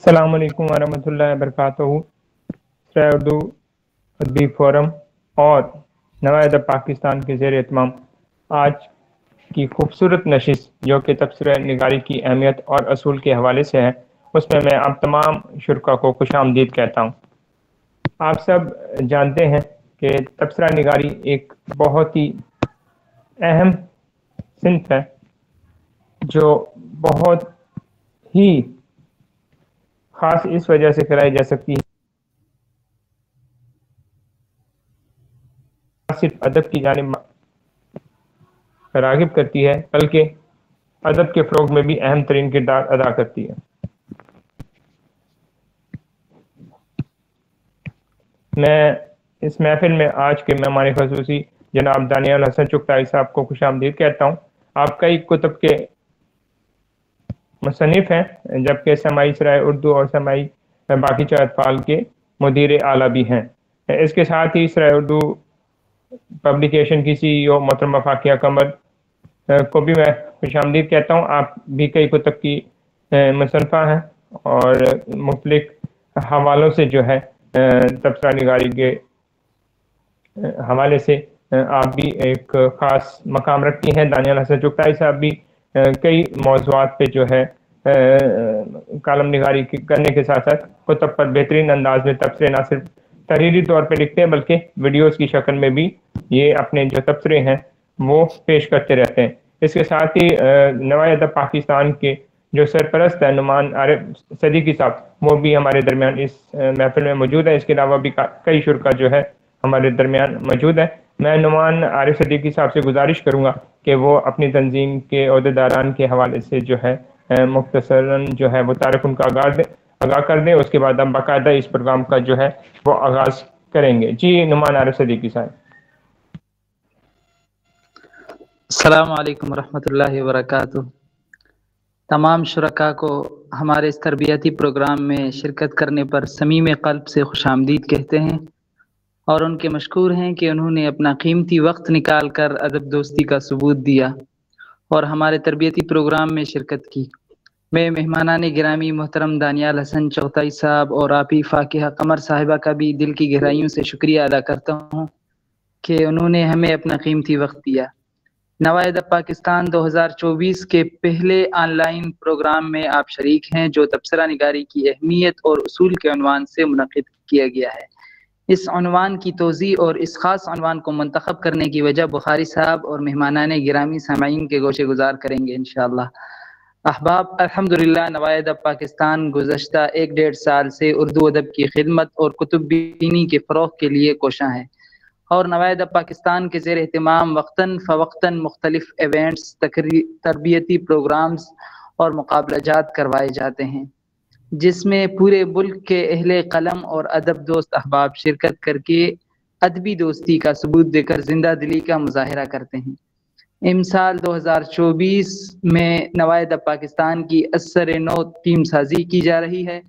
السلام علیکم ورحمۃ اللہ وبرکاتہ۔ سرائے اردو ادبی فورم اور نوائے ادب پاکستان کے زیر اہتمام آج کی خوبصورت نشست جو کہ تبصرہ نگاری کی اہمیت اور اصول کے حوالے سے ہے، اس میں آپ تمام شرکا کو خوش آمدید کہتا ہوں۔ آپ سب جانتے ہیں کہ تبصرہ نگاری ایک بہت ہی اہم صنف ہے جو بہت ہی خاص اس وجہ سے کرائی جا سکتی ہے نہ صرف ادب کی جانب راغب کرتی ہے بلکہ ادب کے فروغ میں بھی اہم ترین کردار ادا کرتی ہے۔ میں اس محفل میں آج کے مہمان خصوصی جناب دانیال حسن چغتائی صاحب کو خوش آمدید کہتا ہوں۔ آپ کئی کتب کے مصنف ہیں، جبکہ سماعی سرائے اردو اور سماعی باقی اطفال کے مدیر اعلیٰ بھی ہیں۔ اس کے ساتھ ہی سرائے اردو پبلیکیشن کی CEO محترمہ فاقیہ قمر کو بھی میں خوش آمدید کہتا ہوں۔ آپ بھی کئی کتب کی مصنفہ ہیں اور مختلف حوالوں سے جو ہے تبصرہ نگاری کے حوالے سے آپ بھی ایک خاص مقام رکھتی ہیں۔ دانیال حسن چغتائی صاحب بھی کئی موضوعات پہ جو ہے کالم نگاری کرنے کے ساتھ ساتھ کتب پر بہترین انداز میں تبصرے نہ صرف تحریری طور پہ لکھتے ہیں بلکہ ویڈیوز کی شکل میں بھی یہ اپنے جو تبصرے ہیں وہ پیش کرتے رہتے ہیں۔ اس کے ساتھ ہی نوائے ادب پاکستان کے جو سرپرست ہے نعمان عارف صدیقی صاحب، وہ بھی ہمارے درمیان اس محفل میں موجود ہے۔ اس کے علاوہ بھی کئی شرکا جو ہے ہمارے درمیان موجود ہے۔ میں نعمان عارف صدیقی صاحب سے گزارش کروں گا کہ وہ اپنی تنظیم کے عہدیداران کے حوالے سے جو ہے مختصراً جو ہے وہ تعارف ان کا آگاہ کر دیں۔ اس کے بعد ہم باقاعدہ اس پروگرام کا جو ہے وہ آغاز کریں گے۔ جی نعمان عارف صدیقی صاحب۔ السلام علیکم ورحمۃ اللہ وبرکاتہ۔ تمام شرکاء کو ہمارے اس تربیتی پروگرام میں شرکت کرنے پر صمیم قلب سے خوش آمدید کہتے ہیں اور ان کے مشکور ہیں کہ انہوں نے اپنا قیمتی وقت نکال کر ادب دوستی کا ثبوت دیا اور ہمارے تربیتی پروگرام میں شرکت کی۔ میں مہمانان گرامی محترم دانیال حسن چغتائی صاحب اور آپی فاقیہ قمر صاحبہ کا بھی دل کی گہرائیوں سے شکریہ ادا کرتا ہوں کہ انہوں نے ہمیں اپنا قیمتی وقت دیا۔ نوائے ادب پاکستان 2024 کے پہلے آن لائن پروگرام میں آپ شریک ہیں جو تبصرہ نگاری کی اہمیت اور اصول کے عنوان سے منعقد کیا گیا ہے۔ اس عنوان کی توضیح اور اس خاص عنوان کو منتخب کرنے کی وجہ بخاری صاحب اور مہمانان گرامی سامعین کے گوشے گزار کریں گے انشاءاللہ۔ احباب، الحمدللہ نوائے ادب پاکستان گزشتہ 1.5 سال سے اردو ادب کی خدمت اور کتب بینی کے فروغ کے لیے کوشاں ہے اور نوائے ادب پاکستان کے زیر اہتمام وقتاً فوقتاً مختلف ایونٹس، تربیتی پروگرامز اور مقابلہ جات کروائے جاتے ہیں جس میں پورے ملک کے اہل قلم اور ادب دوست احباب شرکت کر کے ادبی دوستی کا ثبوت دے کر زندہ دلی کا مظاہرہ کرتے ہیں۔ امسال 2024 میں نوائے ادب پاکستان کی اثر نو ٹیم سازی کی جا رہی ہے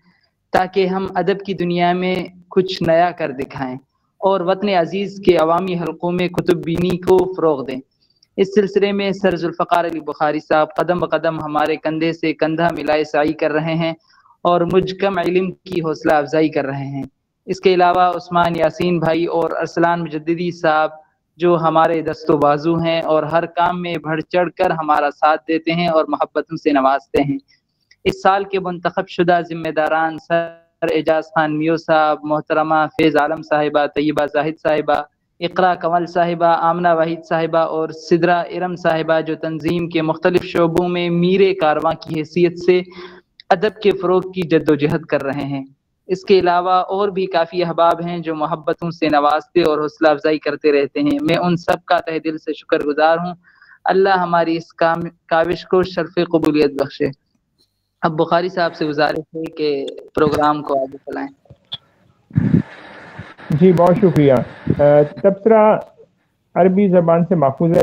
تاکہ ہم ادب کی دنیا میں کچھ نیا کر دکھائیں اور وطن عزیز کے عوامی حلقوں میں کتب بینی کو فروغ دیں۔ اس سلسلے میں سر ذوالفقار علی بخاری صاحب قدم بقدم ہمارے کندھے سے کندھا ملائے سعی کر رہے ہیں اور مجھ کم علم کی حوصلہ افزائی کر رہے ہیں۔ اس کے علاوہ عثمان یاسین بھائی اور ارسلان مجددی صاحب جو ہمارے دست و بازو ہیں اور ہر کام میں بڑھ چڑھ کر ہمارا ساتھ دیتے ہیں اور محبتوں سے نوازتے ہیں۔ اس سال کے منتخب شدہ ذمہ داران سر اعجاز خان میو صاحب، محترمہ فیض عالم صاحبہ، طیبہ زاہد صاحبہ، اقرا کمل صاحبہ، آمنہ واحد صاحبہ اور سدرا ارم صاحبہ جو تنظیم کے مختلف شعبوں میں میر کارواں کی حیثیت سے ادب کے فروغ کی جد و جہد کر رہے ہیں۔ اس کے علاوہ اور بھی کافی احباب ہیں جو محبتوں سے نوازتے اور حوصلہ افزائی کرتے رہتے ہیں۔ میں ان سب کا تہ دل سے شکر گزار ہوں۔ اللہ ہماری اس کاوش کو شرف قبولیت بخشے۔ اب بخاری صاحب سے گزارش ہے کہ پروگرام کو آگے چلائیں۔ جی بہت شکریہ۔ تبصرہ عربی زبان سے ماخوذ ہے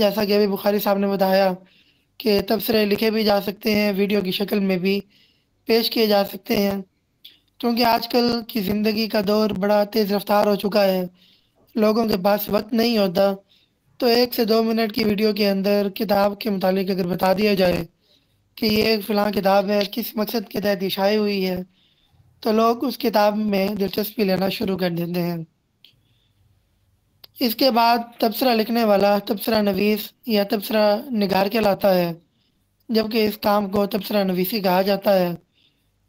جیسا کہ ابھی بخاری صاحب نے بتایا کہ تبصرے لکھے بھی جا سکتے ہیں، ویڈیو کی شکل میں بھی پیش کیے جا سکتے ہیں۔ کیونکہ آج کل کی زندگی کا دور بڑا تیز رفتار ہو چکا ہے، لوگوں کے پاس وقت نہیں ہوتا، تو 1 سے 2 منٹ کی ویڈیو کے اندر کتاب کے متعلق اگر بتا دیا جائے کہ یہ ایک فلاں کتاب ہے، کس مقصد کے تحت یہ شائع ہوئی ہے، تو لوگ اس کتاب میں دلچسپی لینا شروع کر دیتے ہیں۔ اس کے بعد تبصرہ لکھنے والا تبصرہ نویس یا تبصرہ نگار کہلاتا ہے، جبکہ اس کام کو تبصرہ نویسی کہا جاتا ہے۔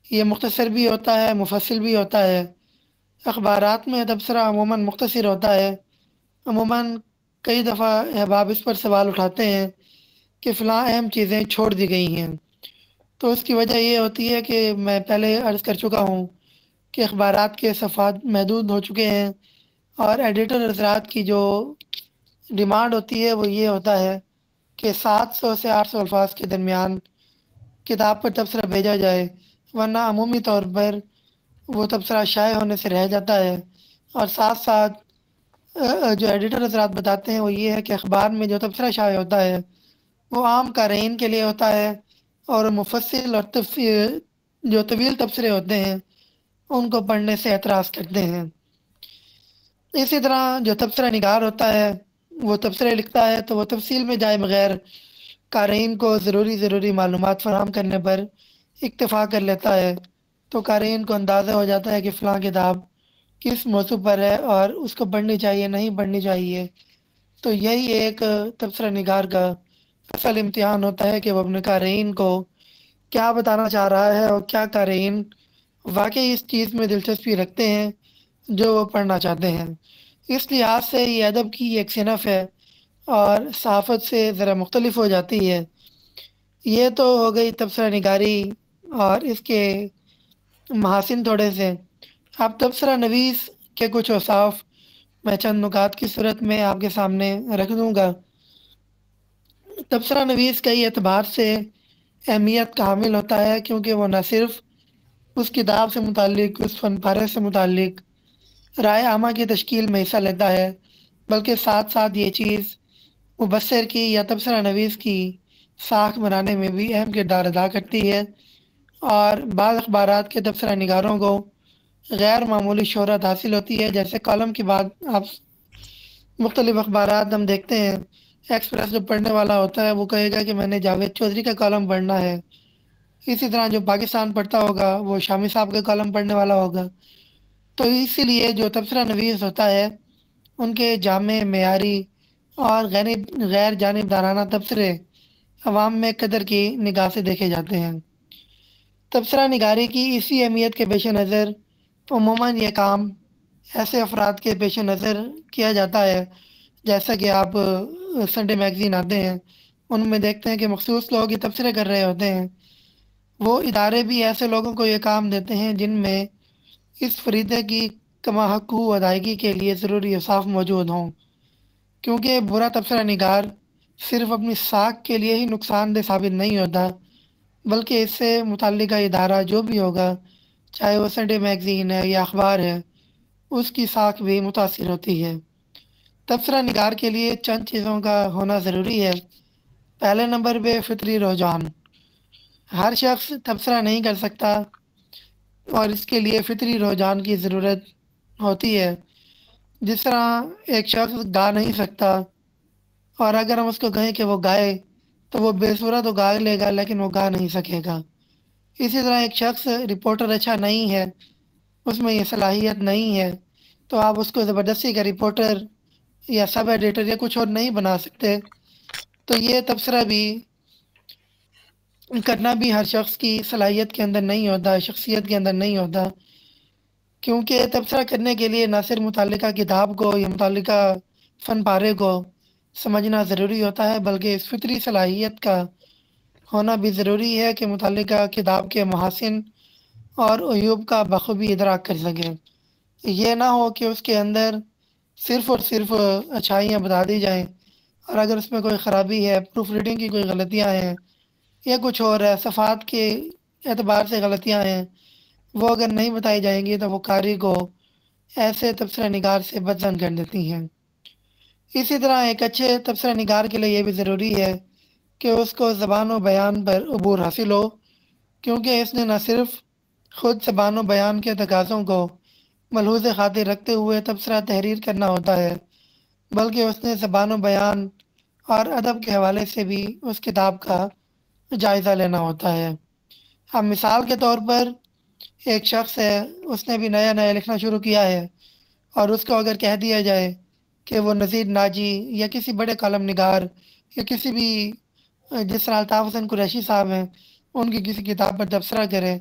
یہ مختصر بھی ہوتا ہے، مفصل بھی ہوتا ہے۔ اخبارات میں تبصرہ عموماً مختصر ہوتا ہے۔ عموماً کئی دفعہ احباب اس پر سوال اٹھاتے ہیں کہ فلاں اہم چیزیں چھوڑ دی گئی ہیں، تو اس کی وجہ یہ ہوتی ہے کہ میں پہلے عرض کر چکا ہوں کہ اخبارات کے صفحات محدود ہو چکے ہیں، اور ایڈیٹر حضرات کی جو ڈیمانڈ ہوتی ہے وہ یہ ہوتا ہے کہ 700 سے 800 الفاظ کے درمیان کتاب پر تبصرہ بھیجا جائے، ورنہ عمومی طور پر وہ تبصرہ شائع ہونے سے رہ جاتا ہے۔ اور ساتھ ساتھ جو ایڈیٹر حضرات بتاتے ہیں وہ یہ ہے کہ اخبار میں جو تبصرہ شائع ہوتا ہے وہ عام قارئین کے لیے ہوتا ہے، اور مفصل اور جو طویل تبصرے ہوتے ہیں ان کو پڑھنے سے اعتراض کرتے ہیں۔ اسی طرح جو تبصرہ نگار ہوتا ہے وہ تبصرے لکھتا ہے تو وہ تفصیل میں جائے بغیر قارئین کو ضروری معلومات فراہم کرنے پر اکتفا کر لیتا ہے، تو قارئین کو اندازہ ہو جاتا ہے کہ فلاں کتاب کس موضوع پر ہے اور اس کو پڑھنی چاہیے نہیں پڑھنی چاہیے۔ تو یہی ایک تبصرہ نگار کا اصل امتحان ہوتا ہے کہ وہ اپنے قارئین کو کیا بتانا چاہ رہا ہے، اور کیا قارئین واقعی اس چیز میں دلچسپی رکھتے ہیں جو وہ پڑھنا چاہتے ہیں۔ اس لحاظ سے یہ ادب کی ایک صنف ہے اور صحافت سے ذرا مختلف ہو جاتی ہے۔ یہ تو ہو گئی تبصرہ نگاری اور اس کے محاسن تھوڑے سے۔ اب تبصرہ نویس کے کچھ اوصاف میں چند نکات کی صورت میں آپ کے سامنے رکھ دوں گا۔ تبصرہ نویس کئی اعتبار سے اہمیت کا حامل ہوتا ہے، کیونکہ وہ نہ صرف اس کتاب سے متعلق، اس فن پارے سے متعلق رائے عامہ کی تشکیل میں حصہ لیتا ہے، بلکہ ساتھ ساتھ یہ چیز مبصر کی یا تبصرہ نویس کی ساکھ بنانے میں بھی اہم کردار ادا کرتی ہے۔ اور بعض اخبارات کے تبصرہ نگاروں کو غیر معمولی شہرت حاصل ہوتی ہے، جیسے کالم کی بات آپ مختلف اخبارات ہم دیکھتے ہیں۔ ایکسپریس جو پڑھنے والا ہوتا ہے وہ کہے گا کہ میں نے جاوید چودھری کا کالم پڑھنا ہے، اسی طرح جو پاکستان پڑھتا ہوگا وہ شامی صاحب کا کالم پڑھنے والا ہوگا۔ تو اسی لیے جو تبصرہ نویس ہوتا ہے ان کے جامع، معیاری اور غیر جانبدارانہ تبصرے عوام میں قدر کی نگاہ سے دیکھے جاتے ہیں۔ تبصرہ نگاری کی اسی اہمیت کے پیش نظر عموماً یہ کام ایسے افراد کے پیش نظر کیا جاتا ہے، جیسا کہ آپ سنڈے میگزین آتے ہیں ان میں دیکھتے ہیں کہ مخصوص لوگ یہ تبصرے کر رہے ہوتے ہیں۔ وہ ادارے بھی ایسے لوگوں کو یہ کام دیتے ہیں جن میں اس فریضے کی کما حقوق ادائیگی کے لیے ضروری اوصاف موجود ہوں، کیونکہ برا تبصرہ نگار صرف اپنی ساکھ کے لیے ہی نقصان دہ ثابت نہیں ہوتا، بلکہ اس سے متعلقہ ادارہ جو بھی ہوگا، چاہے وہ سنڈے میگزین ہے یا اخبار ہے، اس کی ساکھ بھی متاثر ہوتی ہے۔ تبصرہ نگار کے لیے چند چیزوں کا ہونا ضروری ہے۔ پہلے نمبر پہ فطری رجحان۔ ہر شخص تبصرہ نہیں کر سکتا اور اس کے لیے فطری رجحان کی ضرورت ہوتی ہے۔ جس طرح ایک شخص گا نہیں سکتا، اور اگر ہم اس کو کہیں کہ وہ گائے تو وہ بے صورت تو گا لے گا لیکن وہ گا نہیں سکے گا۔ اسی طرح ایک شخص رپورٹر اچھا نہیں ہے، اس میں یہ صلاحیت نہیں ہے، تو آپ اس کو زبردستی کا رپورٹر یا سب ایڈیٹر یا کچھ اور نہیں بنا سکتے۔ تو یہ تبصرہ بھی کرنا بھی ہر شخص کی صلاحیت کے اندر نہیں ہوتا، شخصیت کے اندر نہیں ہوتا، کیونکہ تبصرہ کرنے کے لیے نہ صرف متعلقہ کتاب کو یا متعلقہ فن پارے کو سمجھنا ضروری ہوتا ہے، بلکہ اس فطری صلاحیت کا ہونا بھی ضروری ہے کہ متعلقہ کتاب کے محاسن اور عیوب کا بخوبی ادراک کر سکے۔ یہ نہ ہو کہ اس کے اندر صرف اور صرف اچھائیاں بتا دی جائیں، اور اگر اس میں کوئی خرابی ہے، پروف ریڈنگ کی کوئی غلطیاں ہیں یا کچھ اور ہے، صفحات کے اعتبار سے غلطیاں ہیں، وہ اگر نہیں بتائی جائیں گی تو وہ قاری کو ایسے تبصرہ نگار سے بدظن کر دیتی ہیں۔ اسی طرح ایک اچھے تبصرہ نگار کے لیے یہ بھی ضروری ہے کہ اس کو زبان و بیان پر عبور حاصل ہو، کیونکہ اس نے نہ صرف خود زبان و بیان کے تقاضوں کو ملحوظ خاطر رکھتے ہوئے تبصرہ تحریر کرنا ہوتا ہے، بلکہ اس نے زبان و بیان اور ادب کے حوالے سے بھی اس کتاب کا جائزہ لینا ہوتا ہے۔ اب مثال کے طور پر ایک شخص ہے، اس نے بھی نیا نیا لکھنا شروع کیا ہے، اور اس کو اگر کہہ دیا جائے کہ وہ نذیر ناجی یا کسی بڑے کالم نگار یا کسی بھی جس طرح الطاف حسن قریشی صاحب ہیں ان کی کسی کتاب پر تبصرہ کرے،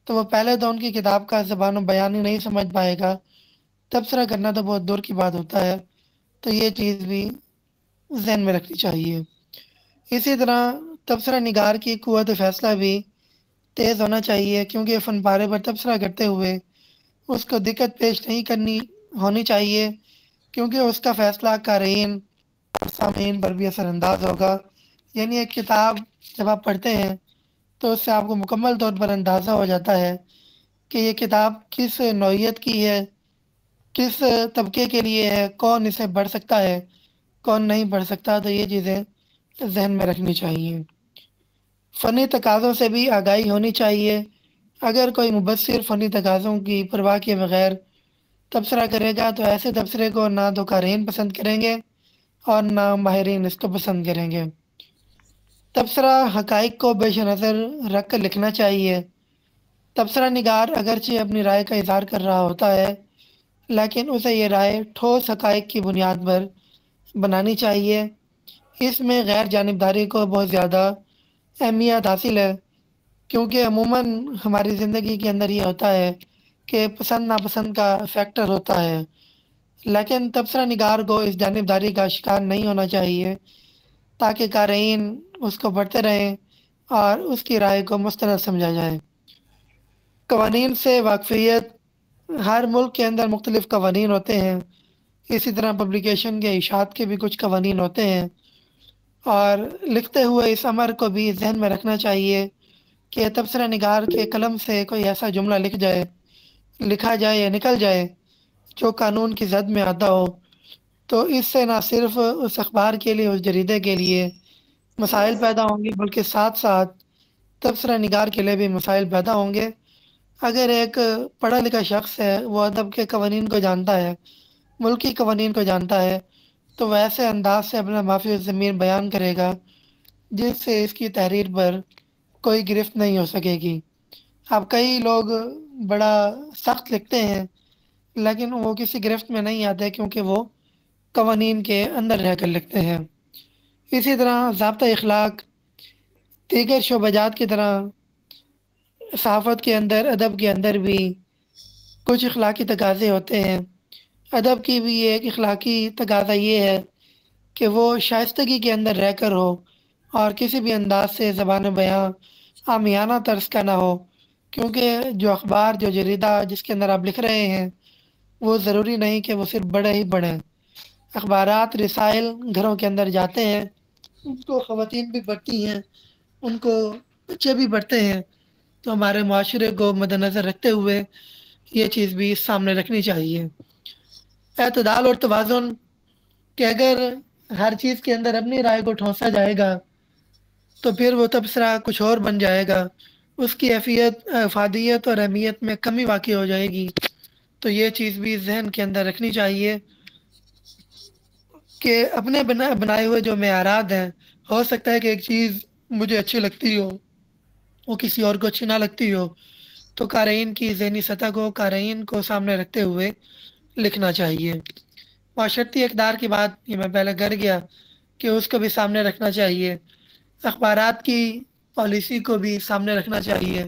تو وہ پہلے تو ان کی کتاب کا زبان و بیان ہی نہیں سمجھ پائے گا، تبصرہ کرنا تو بہت دور کی بات ہوتا ہے۔ تو یہ چیز بھی ذہن میں رکھنی چاہیے۔ اسی طرح تبصرہ نگار کی قوت فیصلہ بھی تیز ہونا چاہیے، کیونکہ فن پارے پر تبصرہ کرتے ہوئے اس کو دقت پیش نہیں کرنی ہونی چاہیے، کیونکہ اس کا فیصلہ قارئین اور سامعین پر بھی اثر انداز ہوگا۔ یعنی ایک کتاب جب آپ پڑھتے ہیں تو اس سے آپ کو مکمل طور پر اندازہ ہو جاتا ہے کہ یہ کتاب کس نوعیت کی ہے، کس طبقے کے لیے ہے، کون اسے پڑھ سکتا ہے، کون نہیں پڑھ سکتا۔ تو یہ چیزیں ذہن میں رکھنی چاہیے۔ فنی تقاضوں سے بھی آگاہی ہونی چاہیے۔ اگر کوئی مبصر فنی تقاضوں کی پرواہ کیے بغیر تبصرہ کرے گا تو ایسے تبصرے کو نہ تو قارئین پسند کریں گے اور نہ ماہرین اس کو پسند کریں گے۔ تبصرہ حقائق کو پیش نظر رکھ کر لکھنا چاہیے۔ تبصرہ نگار اگرچہ اپنی رائے کا اظہار کر رہا ہوتا ہے، لیکن اسے یہ رائے ٹھوس حقائق کی بنیاد پر بنانی چاہیے۔ اس میں غیر جانبداری کو بہت زیادہ اہمیت حاصل ہے، کیونکہ عموماً ہماری زندگی کے اندر یہ ہوتا ہے کہ پسند ناپسند کا فیکٹر ہوتا ہے، لیکن تبصرہ نگار کو اس جانبداری کا شکار نہیں ہونا چاہیے، تاکہ قارئین اس کو پڑھتے رہیں اور اس کی رائے کو مستند سمجھا جائے۔ قوانین سے واقفیت۔ ہر ملک کے اندر مختلف قوانین ہوتے ہیں، اسی طرح پبلیکیشن کے اشاعت کے بھی کچھ قوانین ہوتے ہیں، اور لکھتے ہوئے اس امر کو بھی ذہن میں رکھنا چاہیے کہ تبصرہ نگار کے قلم سے کوئی ایسا جملہ لکھا جائے یا نکل جائے جو قانون کی زد میں آتا ہو، تو اس سے نہ صرف اس اخبار کے لیے، اس جریدے کے لیے مسائل پیدا ہوں گے، بلکہ ساتھ ساتھ تبصرہ نگار کے لیے بھی مسائل پیدا ہوں گے۔ اگر ایک پڑھا لکھا شخص ہے، وہ ادب کے قوانین کو جانتا ہے، ملکی قوانین کو جانتا ہے، تو وہ ایسے انداز سے اپنا معافی الضمیر بیان کرے گا جس سے اس کی تحریر پر کوئی گرفت نہیں ہو سکے گی۔ اب کئی لوگ بڑا سخت لکھتے ہیں، لیکن وہ کسی گرفت میں نہیں آتے، کیونکہ وہ قوانین کے اندر رہ کر لکھتے ہیں۔ اسی طرح ضابطہ اخلاق دیگر شعبہ جات کی طرح صحافت کے اندر، ادب کے اندر بھی کچھ اخلاقی تقاضے ہوتے ہیں۔ ادب کی بھی ایک اخلاقی تقاضا یہ ہے کہ وہ شائستگی کے اندر رہ کر ہو اور کسی بھی انداز سے زبان بیاں عامیانہ طرز کا نہ ہو، کیونکہ جو اخبار، جو جریدہ جس کے اندر آپ لکھ رہے ہیں، وہ ضروری نہیں کہ وہ صرف بڑے ہی پڑھیں۔ اخبارات، رسائل گھروں کے اندر جاتے ہیں، ان کو خواتین بھی پڑھتی ہیں، ان کو بچے بھی پڑھتے ہیں، تو ہمارے معاشرے کو مد نظر رکھتے ہوئے یہ چیز بھی سامنے رکھنی چاہیے۔ اعتدال اور توازن، کہ اگر ہر چیز کے اندر اپنی رائے کو ٹھونسا جائے گا تو پھر وہ تبصرہ کچھ اور بن جائے گا، اس کی افادیت اور اہمیت میں کمی واقع ہو جائے گی۔ تو یہ چیز بھی ذہن کے اندر رکھنی چاہیے کہ اپنے بنائے ہوئے جو معیارات ہیں، ہو سکتا ہے کہ ایک چیز مجھے اچھی لگتی ہو، وہ کسی اور کو اچھی نہ لگتی ہو، تو قارئین کی ذہنی سطح کو، قارئین کو سامنے رکھتے ہوئے لکھنا چاہیے۔ معاشرتی اقدار کی بات یہ میں پہلے کر گیا کہ اس کو بھی سامنے رکھنا چاہیے۔ اخبارات کی پالیسی کو بھی سامنے رکھنا چاہیے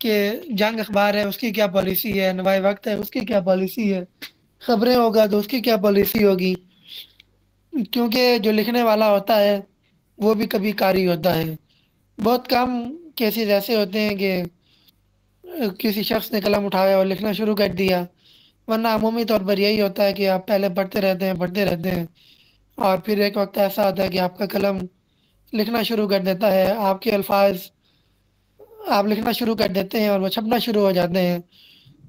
کہ جنگ اخبار ہے، اس کی کیا پالیسی ہے، نوائے وقت ہے، اس کی کیا پالیسی ہے، خبریں ہوگا تو اس کی کیا پالیسی ہوگی، کیونکہ جو لکھنے والا ہوتا ہے وہ بھی کبھی قاری ہوتا ہے۔ بہت کم کیسز ایسے ہوتے ہیں کہ کسی شخص نے قلم اٹھایا اور لکھنا شروع کر دیا، ورنہ عمومی طور پر یہی ہوتا ہے کہ آپ پہلے پڑھتے رہتے ہیں اور پھر ایک وقت ایسا آتا ہے کہ آپ کا قلم لکھنا شروع کر دیتا ہے، آپ کے الفاظ آپ لکھنا شروع کر دیتے ہیں اور وہ چھپنا شروع ہو جاتے ہیں۔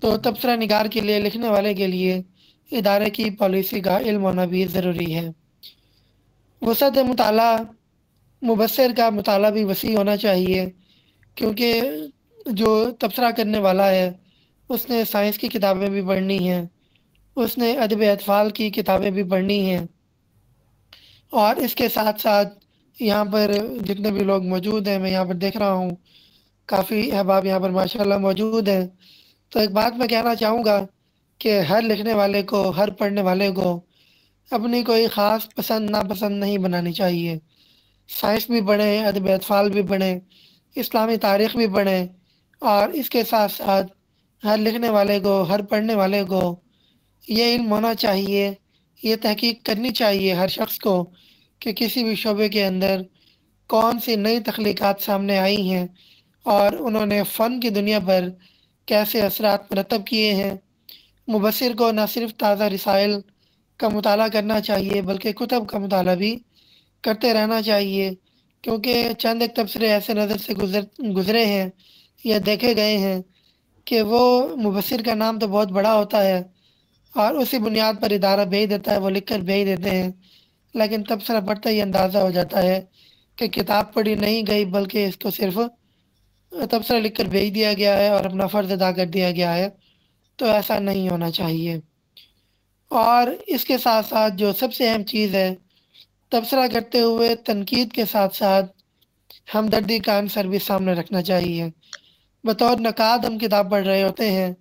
تو تبصرہ نگار کے لیے، لکھنے والے کے لیے ادارے کی پالیسی کا علم ہونا بھی ضروری ہے۔ وسعت مطالعہ، مبصر کا مطالعہ بھی وسیع ہونا چاہیے، کیونکہ جو تبصرہ کرنے والا ہے اس نے سائنس کی کتابیں بھی پڑھنی ہیں، اس نے ادب اطفال کی کتابیں بھی پڑھنی ہیں، اور اس کے ساتھ ساتھ یہاں پر جتنے بھی لوگ موجود ہیں، میں یہاں پر دیکھ رہا ہوں کافی احباب یہاں پر ماشاءاللہ موجود ہیں، تو ایک بات میں کہنا چاہوں گا کہ ہر لکھنے والے کو، ہر پڑھنے والے کو اپنی کوئی خاص پسند ناپسند نہیں بنانی چاہیے۔ سائنس بھی پڑھیں، ادب اطفال بھی پڑھیں، اسلامی تاریخ بھی پڑھیں، اور اس کے ساتھ ساتھ ہر لکھنے والے کو، ہر پڑھنے والے کو یہ علم ہونا چاہیے، یہ تحقیق کرنی چاہیے ہر شخص کو کہ کسی بھی شعبے کے اندر کون سی نئی تخلیقات سامنے آئی ہیں اور انہوں نے فن کی دنیا پر کیسے اثرات مرتب کیے ہیں۔ مبصر کو نہ صرف تازہ رسائل کا مطالعہ کرنا چاہیے بلکہ کتب کا مطالعہ بھی کرتے رہنا چاہیے، کیونکہ چند ایک تبصرے ایسے نظر سے گزرے ہیں یا دیکھے گئے ہیں کہ وہ مبصر کا نام تو بہت بڑا ہوتا ہے اور اسی بنیاد پر ادارہ بھیج دیتا ہے، وہ لکھ کر بھیج دیتے ہیں، لیکن تبصرہ پڑھتے ہی اندازہ ہو جاتا ہے کہ کتاب پڑھی نہیں گئی بلکہ اس کو صرف تبصرہ لکھ کر بھیج دیا گیا ہے اور اپنا فرض ادا کر دیا گیا ہے، تو ایسا نہیں ہونا چاہیے۔ اور اس کے ساتھ ساتھ جو سب سے اہم چیز ہے، تبصرہ کرتے ہوئے تنقید کے ساتھ ساتھ ہمدردی کا عنصر بھی سامنے رکھنا چاہیے۔ بطور نقاد ہم کتاب پڑھ رہے ہوتے ہیں،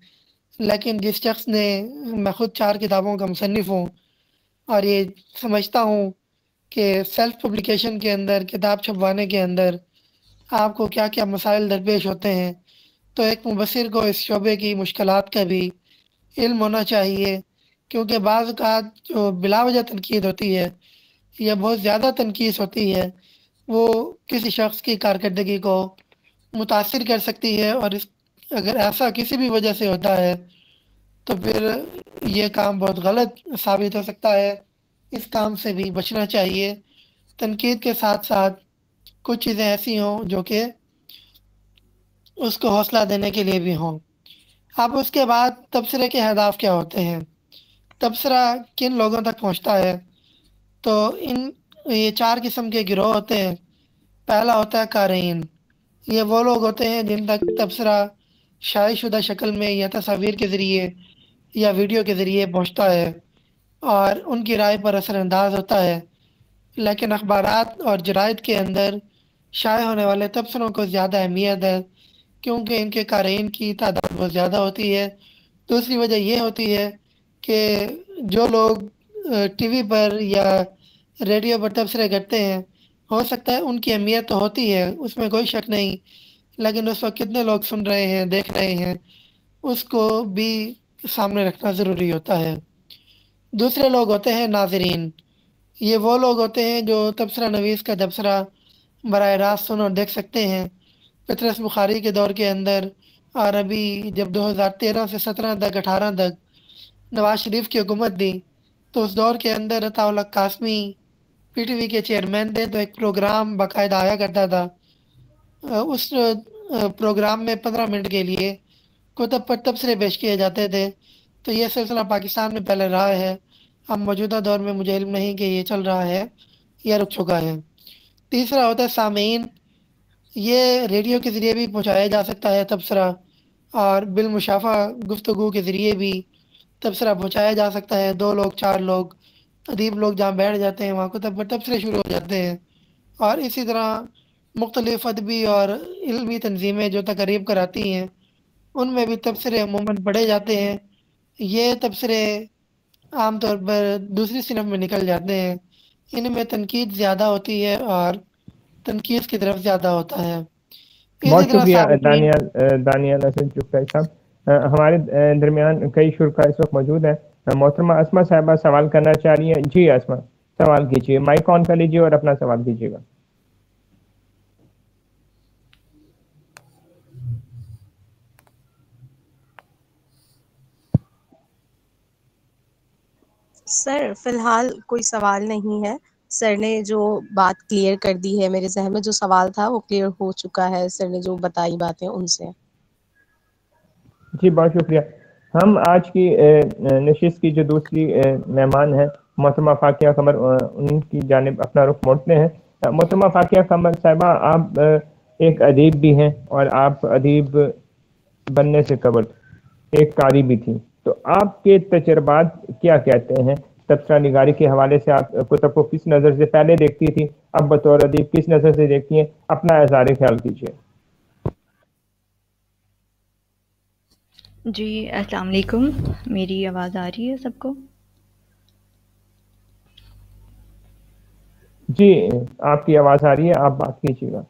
لیکن جس شخص نے، میں خود 4 کتابوں کا مصنف ہوں اور یہ سمجھتا ہوں کہ سیلف پبلیکیشن کے اندر، کتاب چھپوانے کے اندر آپ کو کیا کیا مسائل درپیش ہوتے ہیں، تو ایک مبصر کو اس شعبے کی مشکلات کا بھی علم ہونا چاہیے، کیونکہ بعض اوقات جو بلا وجہ تنقید ہوتی ہے یا بہت زیادہ تنقید ہوتی ہے، وہ کسی شخص کی کارکردگی کو متاثر کر سکتی ہے، اور اگر ایسا کسی بھی وجہ سے ہوتا ہے تو پھر یہ کام بہت غلط ثابت ہو سکتا ہے۔ اس کام سے بھی بچنا چاہیے۔ تنقید کے ساتھ ساتھ کچھ چیزیں ایسی ہوں جو کہ اس کو حوصلہ دینے کے لیے بھی ہوں۔ اب اس کے بعد تبصرے کے اہداف کیا ہوتے ہیں، تبصرہ کن لوگوں تک پہنچتا ہے، تو یہ 4 قسم کے گروہ ہوتے ہیں۔ پہلا ہوتا ہے قارئین، یہ وہ لوگ ہوتے ہیں جن تک تبصرہ شائع شدہ شکل میں یا تصاویر کے ذریعے یا ویڈیو کے ذریعے پہنچتا ہے اور ان کی رائے پر اثر انداز ہوتا ہے، لیکن اخبارات اور جرائد کے اندر شائع ہونے والے تبصروں کو زیادہ اہمیت ہے، کیونکہ ان کے قارئین کی تعداد بہت زیادہ ہوتی ہے۔ دوسری وجہ یہ ہوتی ہے کہ جو لوگ ٹی وی پر یا ریڈیو پر تبصرے کرتے ہیں، ہو سکتا ہے ان کی اہمیت تو ہوتی ہے، اس میں کوئی شک نہیں، لیکن اس وقت کتنے لوگ سن رہے ہیں، دیکھ رہے ہیں، اس کو بھی سامنے رکھنا ضروری ہوتا ہے۔ دوسرے لوگ ہوتے ہیں ناظرین، یہ وہ لوگ ہوتے ہیں جو تبصرہ نویس کا تبصرہ براہ راست سن اور دیکھ سکتے ہیں۔ پطرس بخاری کے دور کے اندر، اور ابھی جب 2013 سے 17 تک 18 تک نواز شریف کی حکومت دی، تو اس دور کے اندر Ata Ullah Qasmi P T V کے چیئرمین تھے، تو ایک پروگرام باقاعدہ آیا کرتا تھا، اس پروگرام میں 15 منٹ کے لیے کتب پر تبصرے پیش کیے جاتے تھے۔ تو یہ سلسلہ پاکستان میں پہلے رہا ہے، اب موجودہ دور میں مجھے علم نہیں کہ یہ چل رہا ہے یا رک چکا ہے۔ تیسرا ہوتا ہے سامعین، یہ ریڈیو کے ذریعے بھی پہنچایا جا سکتا ہے تبصرہ، اور بالمشافہ گفتگو کے ذریعے بھی تبصرہ پہنچایا جا سکتا ہے۔ 2 لوگ، 4 لوگ، ادیب لوگ جہاں بیٹھ جاتے ہیں وہاں کتب پر تبصرے شروع ہو جاتے ہیں، اور اسی طرح مختلف ادبی اور علمی تنظیمیں جو تقریب کراتی ہیں ان میں بھی تبصرے عموماً پڑھے جاتے ہیں۔ یہ تبصرے عام طور پر دوسری صنف میں نکل جاتے ہیں، ان میں تنقید زیادہ ہوتی ہے اور تنقید کی طرف زیادہ ہوتا ہے۔ بہت اسی طرح شکریہ صارفین، دانیال حسن چغتائی صاحب۔ ہمارے درمیان کئی شرکاء اس وقت موجود ہیں۔ محترمہ اسما صاحبہ سوال کرنا چاہ رہی ہیں۔ جی اسما، سوال کیجیے، مائک آن کر لیجیے اور اپنا سوال کیجیے گا۔ سر فی الحال کوئی سوال نہیں ہے، سر نے جو بات کلیئر کر دی ہے، میرے ذہن میں جو سوال تھا وہ کلیئر ہو چکا ہے، سر نے جو بتائی باتیں ان سے۔ جی بہت شکریہ۔ ہم آج کی نشست کی جو دوسری مہمان ہیں محترمہ فاقیہ قمر، ان کی جانب اپنا رخ موڑتے ہیں۔ محترمہ فاقیہ قمر صاحبہ، آپ ایک ادیب بھی ہیں اور آپ ادیب بننے سے قبل ایک قاری بھی تھی، تو آپ کے تجربات کیا کہتے ہیں؟ تبصرہ نگاری کے حوالے سے آپ کتب کو کس نظر سے پہلے دیکھتی تھی، اب بطور ادیب کس نظر سے دیکھتی ہیں؟ اپنا اظہار خیال کیجیے۔ جی السلام علیکم، میری آواز آ رہی ہے سب کو؟ جی آپ کی آواز آ رہی ہے، آپ بات کیجیے گا۔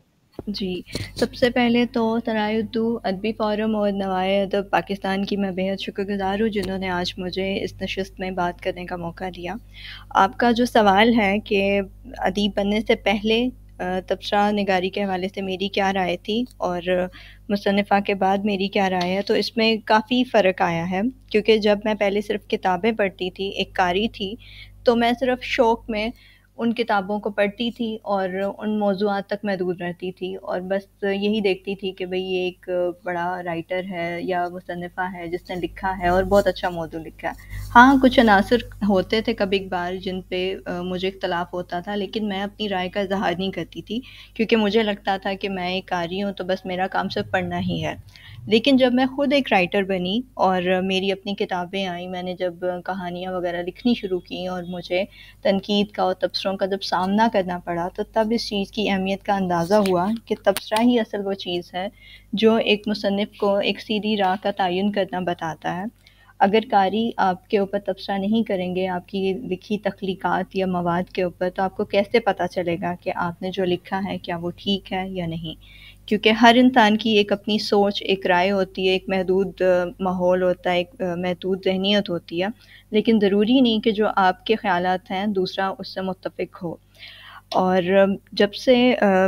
جی، سب سے پہلے تو سرائے اردو ادبی فورم اور نوائے ادب پاکستان کی میں بہت شکر گزار ہوں جنہوں نے آج مجھے اس نشست میں بات کرنے کا موقع دیا۔ آپ کا جو سوال ہے کہ ادیب بننے سے پہلے تبصرہ نگاری کے حوالے سے میری کیا رائے تھی اور مصنفہ کے بعد میری کیا رائے ہے، تو اس میں کافی فرق آیا ہے، کیونکہ جب میں پہلے صرف کتابیں پڑھتی تھی، ایک قاری تھی، تو میں صرف شوق میں ان کتابوں کو پڑھتی تھی اور ان موضوعات تک محدود رہتی تھی، اور بس یہی دیکھتی تھی کہ بھئی یہ ایک بڑا رائٹر ہے یا مصنفہ ہے جس نے لکھا ہے اور بہت اچھا موضوع لکھا ہے۔ ہاں کچھ عناصر ہوتے تھے کبھی کبھار جن پہ مجھے اختلاف ہوتا تھا، لیکن میں اپنی رائے کا اظہار نہیں کرتی تھی، کیونکہ مجھے لگتا تھا کہ میں ایک قاری ہوں تو بس میرا کام صرف پڑھنا ہی ہے۔ لیکن جب میں خود ایک رائٹر بنی اور میری اپنی کتابیں آئیں، میں نے جب کہانیاں وغیرہ لکھنی شروع کی اور مجھے تنقید کا اور تبصروں کا جب سامنا کرنا پڑا، تو تب اس چیز کی اہمیت کا اندازہ ہوا کہ تبصرہ ہی اصل وہ چیز ہے جو ایک مصنف کو ایک سیدھی راہ کا تعین کرنا بتاتا ہے۔ اگر قاری آپ کے اوپر تبصرہ نہیں کریں گے آپ کی لکھی تخلیقات یا مواد کے اوپر، تو آپ کو کیسے پتہ چلے گا کہ آپ نے جو لکھا ہے کیا وہ ٹھیک ہے یا نہیں؟ کیونکہ ہر انسان کی ایک اپنی سوچ، ایک رائے ہوتی ہے، ایک محدود ماحول ہوتا ہے، ایک محدود ذہنیت ہوتی ہے، لیکن ضروری نہیں کہ جو آپ کے خیالات ہیں دوسرا اس سے متفق ہو۔ اور جب سے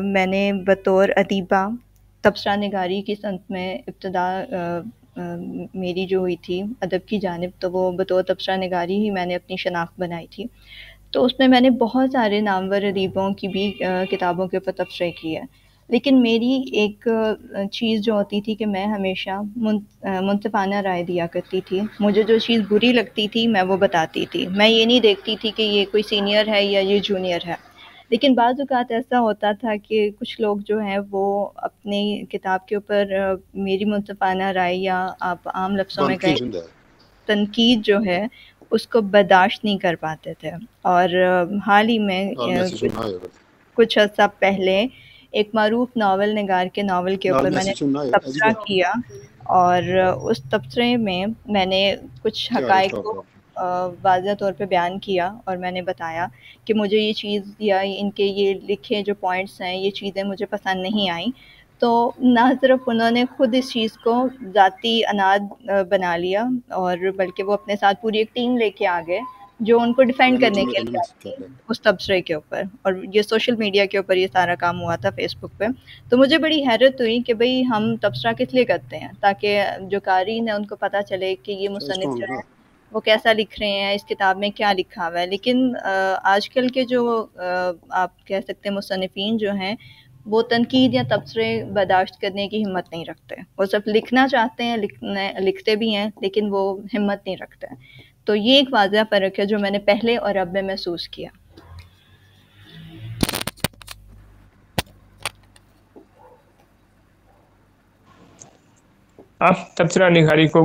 میں نے بطور ادیبہ تبصرہ نگاری کی صنعت میں ابتدا میری جو ہوئی تھی ادب کی جانب، تو وہ بطور تبصرہ نگاری ہی میں نے اپنی شناخت بنائی تھی۔ تو اس میں نے بہت سارے نامور ادیبوں کی بھی کتابوں کے اوپر تبصرے کیے، لیکن میری ایک چیز جو ہوتی تھی کہ میں ہمیشہ منصفانہ رائے دیا کرتی تھی۔ مجھے جو چیز بری لگتی تھی میں وہ بتاتی تھی، میں یہ نہیں دیکھتی تھی کہ یہ کوئی سینئر ہے یا یہ جونیئر ہے۔ لیکن بعض اوقات ایسا ہوتا تھا کہ کچھ لوگ جو ہیں وہ اپنی کتاب کے اوپر میری منصفانہ رائے یا آپ عام لفظوں میں کہیں تنقید جو ہے اس کو برداشت نہیں کر پاتے تھے۔ اور حال ہی میں کچھ عرصہ پہلے ایک معروف ناول نگار کے ناول کے اوپر میں نے تبصرہ کیا، اور اس تبصرے میں میں نے کچھ حقائق کو واضح طور پہ بیان کیا، اور میں نے بتایا کہ مجھے یہ چیز یا ان کے یہ لکھے جو پوائنٹس ہیں یہ چیزیں مجھے پسند نہیں آئیں۔ تو نہ صرف انہوں نے خود اس چیز کو ذاتی اناد بنا لیا، اور بلکہ وہ اپنے ساتھ پوری ایک ٹیم لے کے آ گئے جو ان کو ڈیفینڈ کرنے کے لیے آئی تھی اس تبصرے کے اوپر، اور یہ سوشل میڈیا کے اوپر یہ سارا کام ہوا تھا، فیس بک پہ۔ تو مجھے بڑی حیرت ہوئی کہ بھئی ہم تبصرہ کس لیے کرتے ہیں؟ تاکہ جو قارئین ہیں ان کو پتہ چلے کہ یہ مصنف جو ہے وہ کیسا لکھ رہے ہیں، اس کتاب میں کیا لکھا ہوا ہے۔ لیکن آج کل کے جو آپ کہہ سکتے ہیں مصنفین جو ہیں وہ تنقید یا تبصرے برداشت کرنے کی ہمت نہیں رکھتے، وہ صرف لکھنا چاہتے ہیں، لکھتے بھی ہیں لیکن وہ ہمت نہیں رکھتے۔ تو یہ ایک واضح فرق ہے جو میں نے پہلے اور اب میں محسوس کیا۔ آپ تبصرہ نگاری کو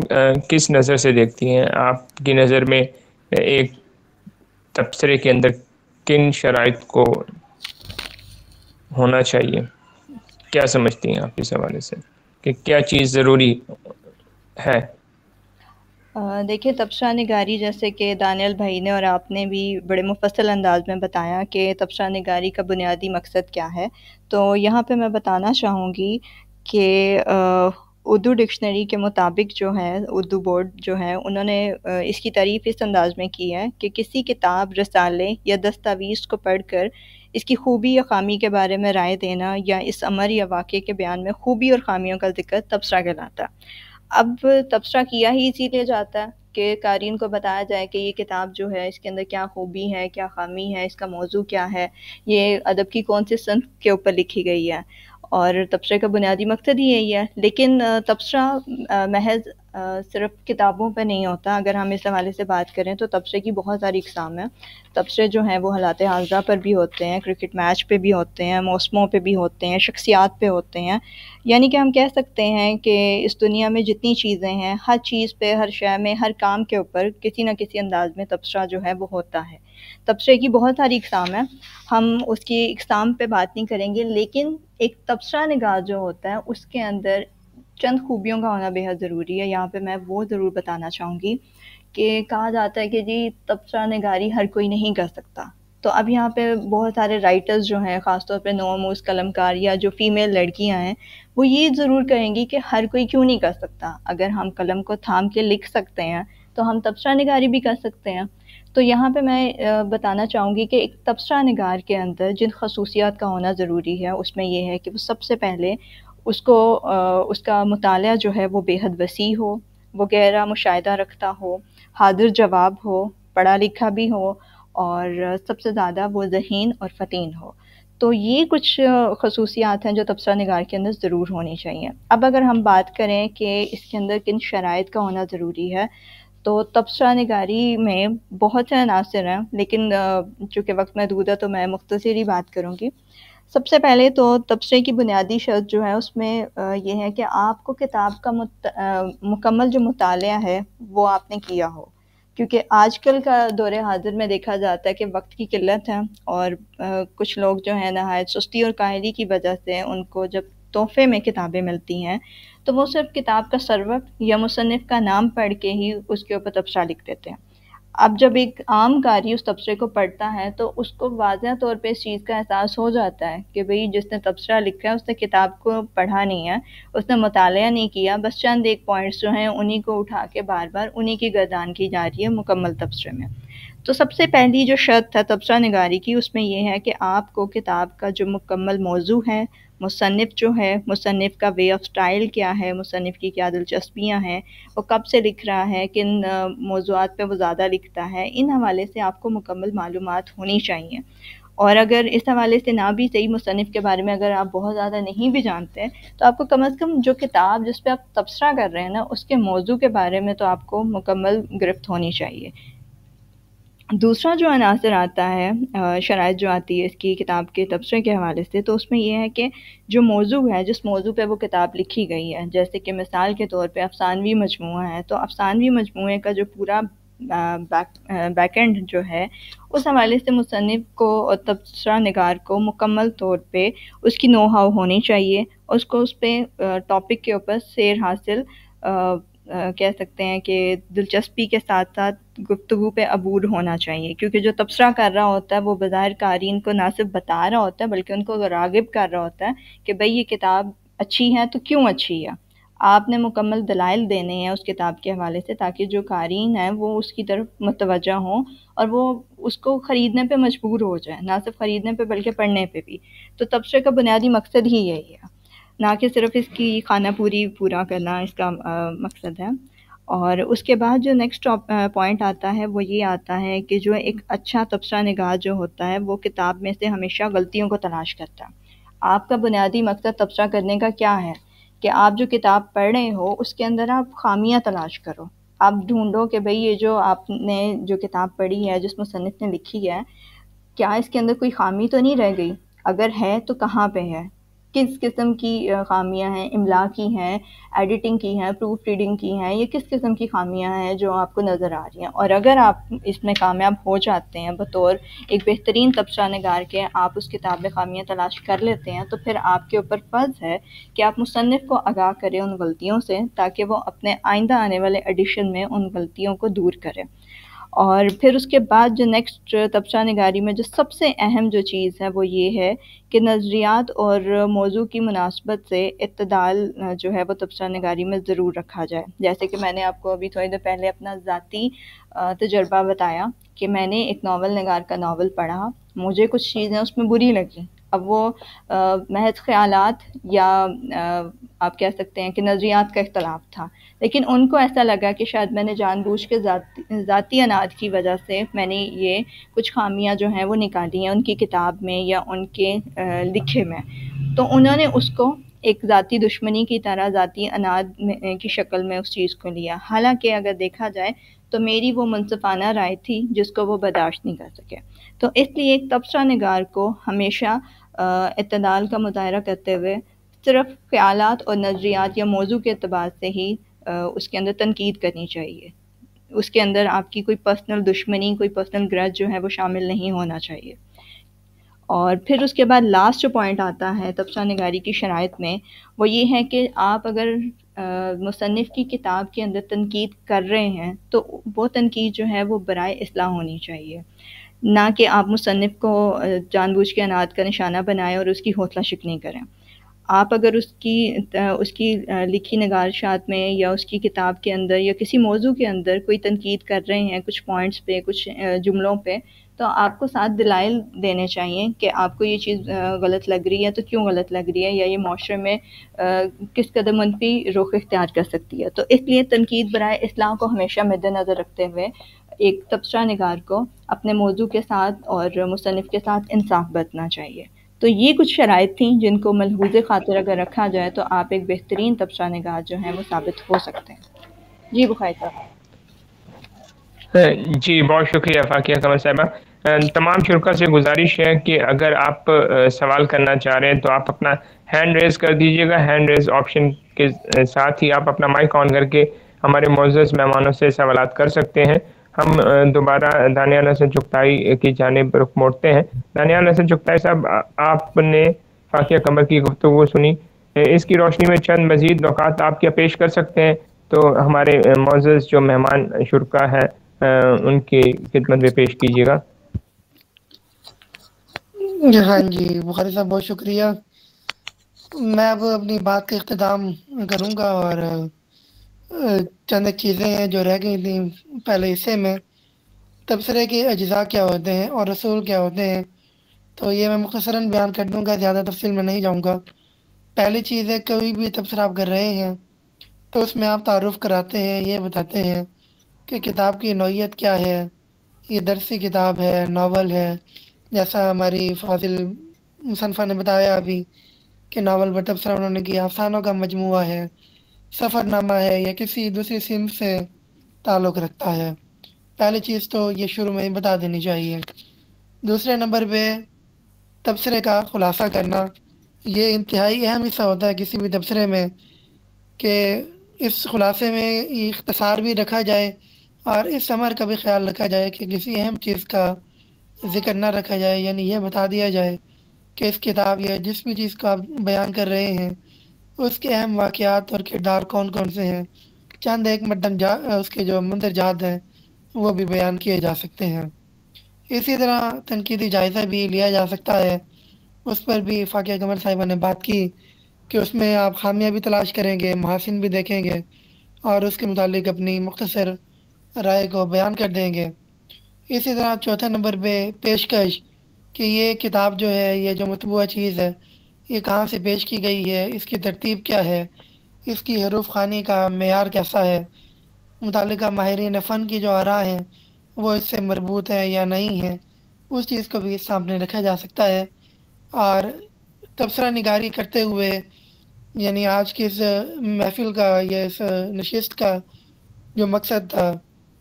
کس نظر سے دیکھتی ہیں؟ آپ کی نظر میں ایک تبصرے کے اندر کن شرائط کو ہونا چاہیے؟ کیا سمجھتی ہیں آپ اس حوالے سے کہ کیا چیز ضروری ہے؟ دیکھیں تبصرہ نگاری جیسے کہ دانیال بھائی نے اور آپ نے بھی بڑے مفصل انداز میں بتایا کہ تبصرہ نگاری کا بنیادی مقصد کیا ہے، تو یہاں پہ میں بتانا چاہوں گی کہ اردو ڈکشنری کے مطابق جو ہے اردو بورڈ جو ہے انہوں نے اس کی تعریف اس انداز میں کی ہے کہ کسی کتاب، رسالے یا دستاویز کو پڑھ کر اس کی خوبی یا خامی کے بارے میں رائے دینا یا اس امر یا واقعے کے بیان میں خوبی اور خامیوں کا ذکر تبصرہ کہلاتا ہے۔ اب تبصرہ کیا ہی اسی لیے جاتا ہے کہ قارئین کو بتایا جائے کہ یہ کتاب جو ہے اس کے اندر کیا خوبی ہے، کیا خامی ہے، اس کا موضوع کیا ہے، یہ ادب کی کون سی صنف کے اوپر لکھی گئی ہے، اور تبصرے کا بنیادی مقصد ہی یہی ہے۔ لیکن تبصرہ محض صرف کتابوں پہ نہیں ہوتا. اگر ہم اس حوالے سے بات کریں تو تبصرے کی بہت ساری اقسام ہیں. تبصرے جو ہیں وہ حالات حاضرہ پر بھی ہوتے ہیں، کرکٹ میچ پہ بھی ہوتے ہیں، موسموں پہ بھی ہوتے ہیں، شخصیات پہ ہوتے ہیں. یعنی کہ ہم کہہ سکتے ہیں کہ اس دنیا میں جتنی چیزیں ہیں، ہر چیز پہ، ہر شے میں، ہر کام کے اوپر کسی نہ کسی انداز میں تبصرہ جو ہے وہ ہوتا ہے. تبصرے کی بہت ساری اقسام ہیں، ہم اس کی اقسام پہ بات نہیں کریں گے، لیکن ایک تبصرہ نگار جو ہوتا ہے اس کے اندر چند خوبیوں کا ہونا بے حد ضروری ہے. یہاں پہ میں وہ ضرور بتانا چاہوں گی کہ کہا جاتا ہے کہ جی تبصرہ نگاری ہر کوئی نہیں کر سکتا. تو اب یہاں پہ بہت سارے رائٹرز جو ہیں، خاص طور پہ نوآموز قلمکار یا جو فیمیل لڑکیاں ہیں، وہ یہ ضرور کہیں گی کہ ہر کوئی کیوں نہیں کر سکتا. اگر ہم قلم کو تھام کے لکھ سکتے ہیں تو ہم تبصرہ نگاری بھی کر سکتے ہیں. تو یہاں پہ میں بتانا چاہوں گی کہ ایک تبصرہ نگار کے اندر جن خصوصیات کا ہونا ضروری ہے اس میں یہ ہے کہ وہ سب سے پہلے اس کا مطالعہ جو ہے وہ بے حد وسیع ہو، وہ گہرا مشاہدہ رکھتا ہو، حاضر جواب ہو، پڑھا لکھا بھی ہو، اور سب سے زیادہ وہ ذہین اور فطین ہو. تو یہ کچھ خصوصیات ہیں جو تبصرہ نگار کے اندر ضرور ہونی چاہیے. اب اگر ہم بات کریں کہ اس کے اندر کن شرائط کا ہونا ضروری ہے، تو تبصرہ نگاری میں بہت سے عناصر ہیں، لیکن چونکہ وقت محدود ہے تو میں مختصری بات کروں گی. سب سے پہلے تو تبصرے کی بنیادی شرط جو ہے اس میں یہ ہے کہ آپ کو کتاب کا مکمل جو مطالعہ ہے وہ آپ نے کیا ہو، کیونکہ آج کل کا دور حاضر میں دیکھا جاتا ہے کہ وقت کی قلت ہے، اور کچھ لوگ جو ہیں نہایت سستی اور کاہلی کی وجہ سے ان کو جب تحفے میں کتابیں ملتی ہیں تو وہ صرف کتاب کا سروقت یا مصنف کا نام پڑھ کے ہی اس کے اوپر تبصرہ لکھ دیتے ہیں. اب جب ایک عام قاری اس تبصرے کو پڑھتا ہے تو اس کو واضح طور پہ اس چیز کا احساس ہو جاتا ہے کہ بھئی جس نے تبصرہ لکھا ہے اس نے کتاب کو پڑھا نہیں ہے، اس نے مطالعہ نہیں کیا، بس چند ایک پوائنٹس جو ہیں انہی کو اٹھا کے بار بار انہی کی گردان کی جا رہی ہے مکمل تبصرے میں. تو سب سے پہلی جو شرط ہے تبصرہ نگاری کی، اس میں یہ ہے کہ آپ کو کتاب کا جو مکمل موضوع ہے، مصنف جو ہے، مصنف کا وے آف سٹائل کیا ہے، مصنف کی کیا دلچسپیاں ہیں، وہ کب سے لکھ رہا ہے، کن موضوعات پہ وہ زیادہ لکھتا ہے، ان حوالے سے آپ کو مکمل معلومات ہونی چاہیے. اور اگر اس حوالے سے نہ بھی صحیح مصنف کے بارے میں اگر آپ بہت زیادہ نہیں بھی جانتے تو آپ کو کم از کم جو کتاب جس پہ آپ تبصرہ کر رہے ہیں نا اس کے موضوع کے بارے میں تو آپ کو مکمل گرفت ہونی چاہیے. دوسرا جو عناصر آتا ہے، شرائط جو آتی ہے اس کی کتاب کے تبصرے کے حوالے سے، تو اس میں یہ ہے کہ جو موضوع ہے، جس موضوع پہ وہ کتاب لکھی گئی ہے، جیسے کہ مثال کے طور پہ افسانوی مجموعہ ہے، تو افسانوی مجموعے کا جو پورا بیک اینڈ جو ہے اس حوالے سے مصنف کو اور تبصرہ نگار کو مکمل طور پہ اس کی نو ہاؤ ہونی چاہیے، اس کو اس پہ ٹاپک کے اوپر سیر حاصل کہہ سکتے ہیں کہ دلچسپی کے ساتھ ساتھ گفتگو پہ عبور ہونا چاہیے، کیونکہ جو تبصرہ کر رہا ہوتا ہے وہ بظاہر قارئین کو نہ صرف بتا رہا ہوتا ہے بلکہ ان کو راغب کر رہا ہوتا ہے کہ بھئی یہ کتاب اچھی ہے تو کیوں اچھی ہے. آپ نے مکمل دلائل دینے ہیں اس کتاب کے حوالے سے تاکہ جو قارئین ہیں وہ اس کی طرف متوجہ ہوں اور وہ اس کو خریدنے پہ مجبور ہو جائیں، نہ صرف خریدنے پہ بلکہ پڑھنے پہ بھی. تو تبصرے کا بنیادی مقصد ہی یہی ہے، نہ کہ صرف اس کی خانہ پورا کرنا اس کا مقصد ہے. اور اس کے بعد جو نیکسٹ پوائنٹ آتا ہے وہ یہ آتا ہے کہ جو ایک اچھا تبصرہ نگار جو ہوتا ہے وہ کتاب میں سے ہمیشہ غلطیوں کو تلاش کرتا ہے. آپ کا بنیادی مقصد تبصرہ کرنے کا کیا ہے کہ آپ جو کتاب پڑھ رہے ہو اس کے اندر آپ خامیاں تلاش کرو، آپ ڈھونڈو کہ بھئی یہ جو آپ نے جو کتاب پڑھی ہے، جس مصنف نے لکھی ہے، کیا اس کے اندر کوئی خامی تو نہیں رہ گئی، اگر ہے تو کہاں پہ ہے، کس قسم کی خامیاں ہیں، املا کی ہیں، ایڈیٹنگ کی ہیں، پروف ریڈنگ کی ہیں، یہ کس قسم کی خامیاں ہیں جو آپ کو نظر آ رہی ہیں. اور اگر آپ اس میں کامیاب ہو جاتے ہیں بطور ایک بہترین تبصرہ نگار کے، آپ اس کتاب میں خامیاں تلاش کر لیتے ہیں، تو پھر آپ کے اوپر فرض ہے کہ آپ مصنف کو آگاہ کریں ان غلطیوں سے تاکہ وہ اپنے آئندہ آنے والے ایڈیشن میں ان غلطیوں کو دور کرے. اور پھر اس کے بعد جو نیکسٹ تبصرہ نگاری میں جو سب سے اہم جو چیز ہے وہ یہ ہے کہ نظریات اور موضوع کی مناسبت سے اعتدال جو ہے وہ تبصرہ نگاری میں ضرور رکھا جائے. جیسے کہ میں نے آپ کو ابھی تھوڑی دیر پہلے اپنا ذاتی تجربہ بتایا کہ میں نے ایک ناول نگار کا ناول پڑھا، مجھے کچھ چیزیں اس میں بری لگیں، اب وہ محض خیالات یا آپ کہہ سکتے ہیں کہ نظریات کا اختلاف تھا، لیکن ان کو ایسا لگا کہ شاید میں نے جان بوجھ کے ذاتی اناد کی وجہ سے میں نے یہ کچھ خامیاں جو ہیں وہ نکالی ہیں ان کی کتاب میں یا ان کے لکھے میں. تو انہوں نے اس کو ایک ذاتی دشمنی کی طرح، ذاتی اناد کی شکل میں اس چیز کو لیا، حالانکہ اگر دیکھا جائے تو میری وہ منصفانہ رائے تھی جس کو وہ برداشت نہیں کر سکے۔ تو اس لیے ایک تبصرہ نگار کو ہمیشہ اعتدال کا مظاہرہ کرتے ہوئے صرف خیالات اور نظریات یا موضوع کے اعتبار سے ہی اس کے اندر تنقید کرنی چاہیے۔ اس کے اندر آپ کی کوئی پرسنل دشمنی، کوئی پرسنل گرج جو ہے وہ شامل نہیں ہونا چاہیے۔ اور پھر اس کے بعد لاسٹ جو پوائنٹ آتا ہے تبصرہ نگاری کی شرائط میں، وہ یہ ہے کہ آپ اگر مصنف کی کتاب کے اندر تنقید کر رہے ہیں تو وہ تنقید جو ہے وہ برائے اصلاح ہونی چاہیے، نہ کہ آپ مصنف کو جان بوجھ کے اناد کا نشانہ بنائیں اور اس کی حوصلہ شکنی کریں۔ آپ اگر اس کی لکھی نگارشات میں یا اس کی کتاب کے اندر یا کسی موضوع کے اندر کوئی تنقید کر رہے ہیں کچھ پوائنٹس پہ، کچھ جملوں پہ، تو آپ کو ساتھ دلائل دینے چاہیے کہ آپ کو یہ چیز غلط لگ رہی ہے تو کیوں غلط لگ رہی ہے، یا یہ معاشرے میں کس قدر منفی رخ اختیار کر سکتی ہے۔ تو اس لیے تنقید برائے اصلاح کو ہمیشہ مد نظر رکھتے ہوئے ایک تبصرہ نگار کو اپنے موضوع کے ساتھ اور مصنف کے ساتھ انصاف برتنا چاہیے۔ تو یہ کچھ شرائط تھیں جن کو ملحوظ خاطر اگر رکھا جائے تو آپ ایک بہترین تبصرہ نگار جو ہیں وہ ثابت ہو سکتے ہیں۔ جی بخاری صاحب۔ جی بہت شکریہ فاقیہ قمر صاحبہ۔ تمام شرکا سے گزارش ہے کہ اگر آپ سوال کرنا چاہ رہے ہیں تو آپ اپنا ہینڈ ریز کر دیجیے گا۔ ہینڈ ریز آپشن کے ساتھ ہی آپ اپنا مائک آن کر کے ہمارے معزز مہمانوں سے سوالات کر سکتے ہیں۔ ہم دوبارہ دانیال حسن چغتائی کی جانب رخ موڑتے ہیں۔ دانیال حسن چغتائی صاحب، آپ نے فاقیہ قمر کی گفتگو سنی، اس کی روشنی میں چند مزید نکات آپ کیا پیش کر سکتے ہیں تو ہمارے معزز جو مہمان شرکا ہیں ان کی خدمت میں پیش کیجیے گا۔ ہاں جی بخاری صاحب بہت شکریہ۔ میں اب اپنی بات کا اختتام کروں گا، اور چند ایک چیزیں ہیں جو رہ گئی تھیں پہلے حصے میں۔ تبصرے کے اجزاء کیا ہوتے ہیں اور رسول کیا ہوتے ہیں، تو یہ میں مختصراً بیان کر دوں گا، زیادہ تفصیل میں نہیں جاؤں گا۔ پہلی چیز ہے، کوئی بھی تبصرہ آپ کر رہے ہیں تو اس میں آپ تعارف کراتے ہیں، یہ بتاتے ہیں کہ کتاب کی نوعیت کیا ہے، یہ درسی کتاب ہے، ناول ہے، جیسا ہماری فاضل مصنفہ نے بتایا ابھی کہ ناول پر تبصرہ انہوں نے کیا، افسانوں کا مجموعہ ہے، سفر نامہ ہے، یا کسی دوسری صنف سے تعلق رکھتا ہے۔ پہلی چیز تو یہ شروع میں ہی بتا دینی چاہیے۔ دوسرے نمبر پہ تبصرے کا خلاصہ کرنا، یہ انتہائی اہم حصہ ہوتا ہے کسی بھی تبصرے میں، کہ اس خلاصے میں اختصار بھی رکھا جائے اور اس امر کا بھی خیال رکھا جائے کہ کسی اہم چیز کا ذکر نہ رکھا جائے، یعنی یہ بتا دیا جائے کہ اس کتاب یا جس بھی چیز کو آپ بیان کر رہے ہیں اس کے اہم واقعات اور کردار کون کون سے ہیں، چند ایک اس کے جو مندرجات ہیں وہ بھی بیان کیے جا سکتے ہیں۔ اسی طرح تنقیدی جائزہ بھی لیا جا سکتا ہے، اس پر بھی فاقیہ قمر صاحبہ نے بات کی کہ اس میں آپ خامیاں بھی تلاش کریں گے، محاسن بھی دیکھیں گے اور اس کے متعلق اپنی مختصر رائے کو بیان کر دیں گے۔ اسی طرح چوتھے نمبر پہ پیشکش، کہ یہ کتاب جو ہے، یہ جو مطبوعہ چیز ہے، یہ کہاں سے پیش کی گئی ہے، اس کی ترتیب کیا ہے، اس کی حروف خوانی کا معیار کیسا ہے، متعلقہ ماہرین فن کی جو آراء ہیں وہ اس سے مربوط ہے یا نہیں ہے، اس چیز کو بھی سامنے رکھا جا سکتا ہے۔ اور تبصرہ نگاری کرتے ہوئے، یعنی آج کی اس محفل کا یا اس نشست کا جو مقصد تھا،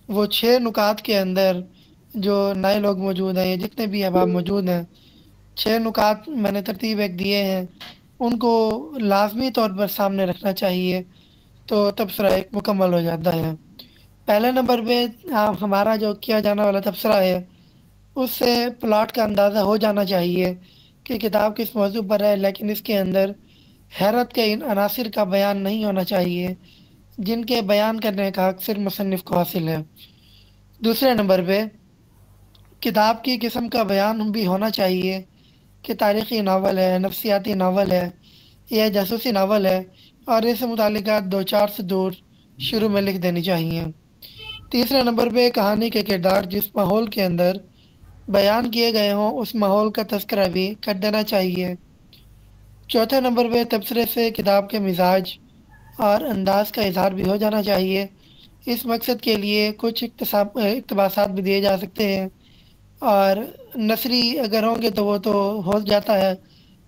وہ 6 نکات کے اندر جو نئے لوگ موجود ہیں، جتنے بھی احباب موجود ہیں، 6 نکات میں نے ترتیب ایک دیے ہیں، ان کو لازمی طور پر سامنے رکھنا چاہیے تو تبصرہ ایک مکمل ہو جاتا ہے۔ پہلے نمبر پہ ہمارا جو کیا جانے والا تبصرہ ہے، اس سے پلاٹ کا اندازہ ہو جانا چاہیے کہ کتاب کس موضوع پر ہے، لیکن اس کے اندر حیرت کے ان عناصر کا بیان نہیں ہونا چاہیے جن کے بیان کرنے کا حق صرف مصنف کو حاصل ہے۔ دوسرے نمبر پہ کتاب کی قسم کا بیان بھی ہونا چاہیے کہ تاریخی ناول ہے، نفسیاتی ناول ہے یا جاسوسی ناول ہے، اور اس سے متعلقات 2-4 سطور شروع میں لکھ دینی چاہیے۔ تیسرے نمبر پہ کہانی کے کردار جس ماحول کے اندر بیان کیے گئے ہوں اس ماحول کا تذکرہ بھی کر دینا چاہیے۔ چوتھے نمبر پہ تبصرے سے کتاب کے مزاج اور انداز کا اظہار بھی ہو جانا چاہیے۔ اس مقصد کے لیے کچھ اقتباسات بھی دیے جا سکتے ہیں، اور نثری اگر ہوں گے تو وہ تو ہو جاتا ہے،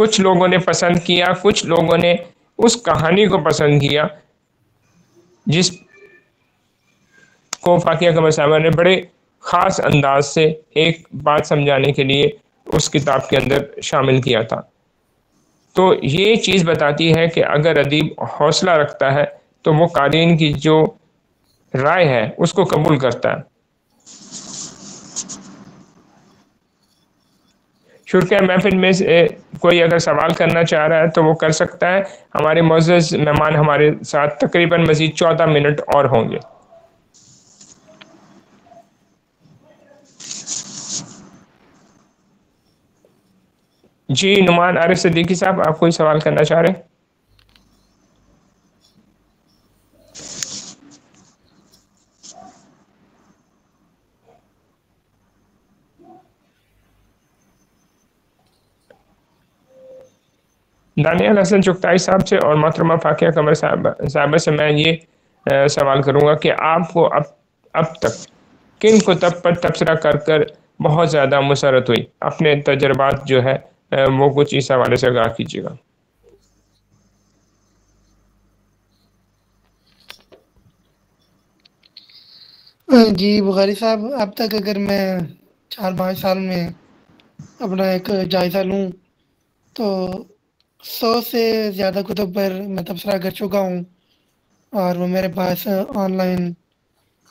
کچھ لوگوں نے پسند کیا، کچھ لوگوں نے اس کہانی کو پسند کیا جس کو فاقیہ قمر صاحبہ نے بڑے خاص انداز سے ایک بات سمجھانے کے لیے اس کتاب کے اندر شامل کیا تھا۔ تو یہ چیز بتاتی ہے کہ اگر ادیب حوصلہ رکھتا ہے تو وہ قارئین کی جو رائے ہے اس کو قبول کرتا ہے۔ شرکۂ محفل میں سے کوئی اگر سوال کرنا چاہ رہا ہے تو وہ کر سکتا ہے۔ ہمارے معزز مہمان ہمارے ساتھ تقریباً مزید 14 منٹ اور ہوں گے۔ جی نعمان عارف صدیقی صاحب، آپ کوئی سوال کرنا چاہ رہے ہیں؟ دانیال حسن چغتائی صاحب سے اور محترمہ فاقیہ قمر صاحبہ سے میں یہ سوال کروں گا کہ آپ کو اب تک کن کتب پر تبصرہ کر کر بہت زیادہ مسرت ہوئی؟ اپنے تجربات جو ہے وہ کچھ اس حوالے سے آگاہ کیجیے گا۔ جی بخاری صاحب، اب تک اگر میں 4-5 سال میں اپنا ایک جائزہ لوں تو 100 سے زیادہ کتب پر میں تبصرہ کر چکا ہوں، اور وہ میرے پاس آن لائن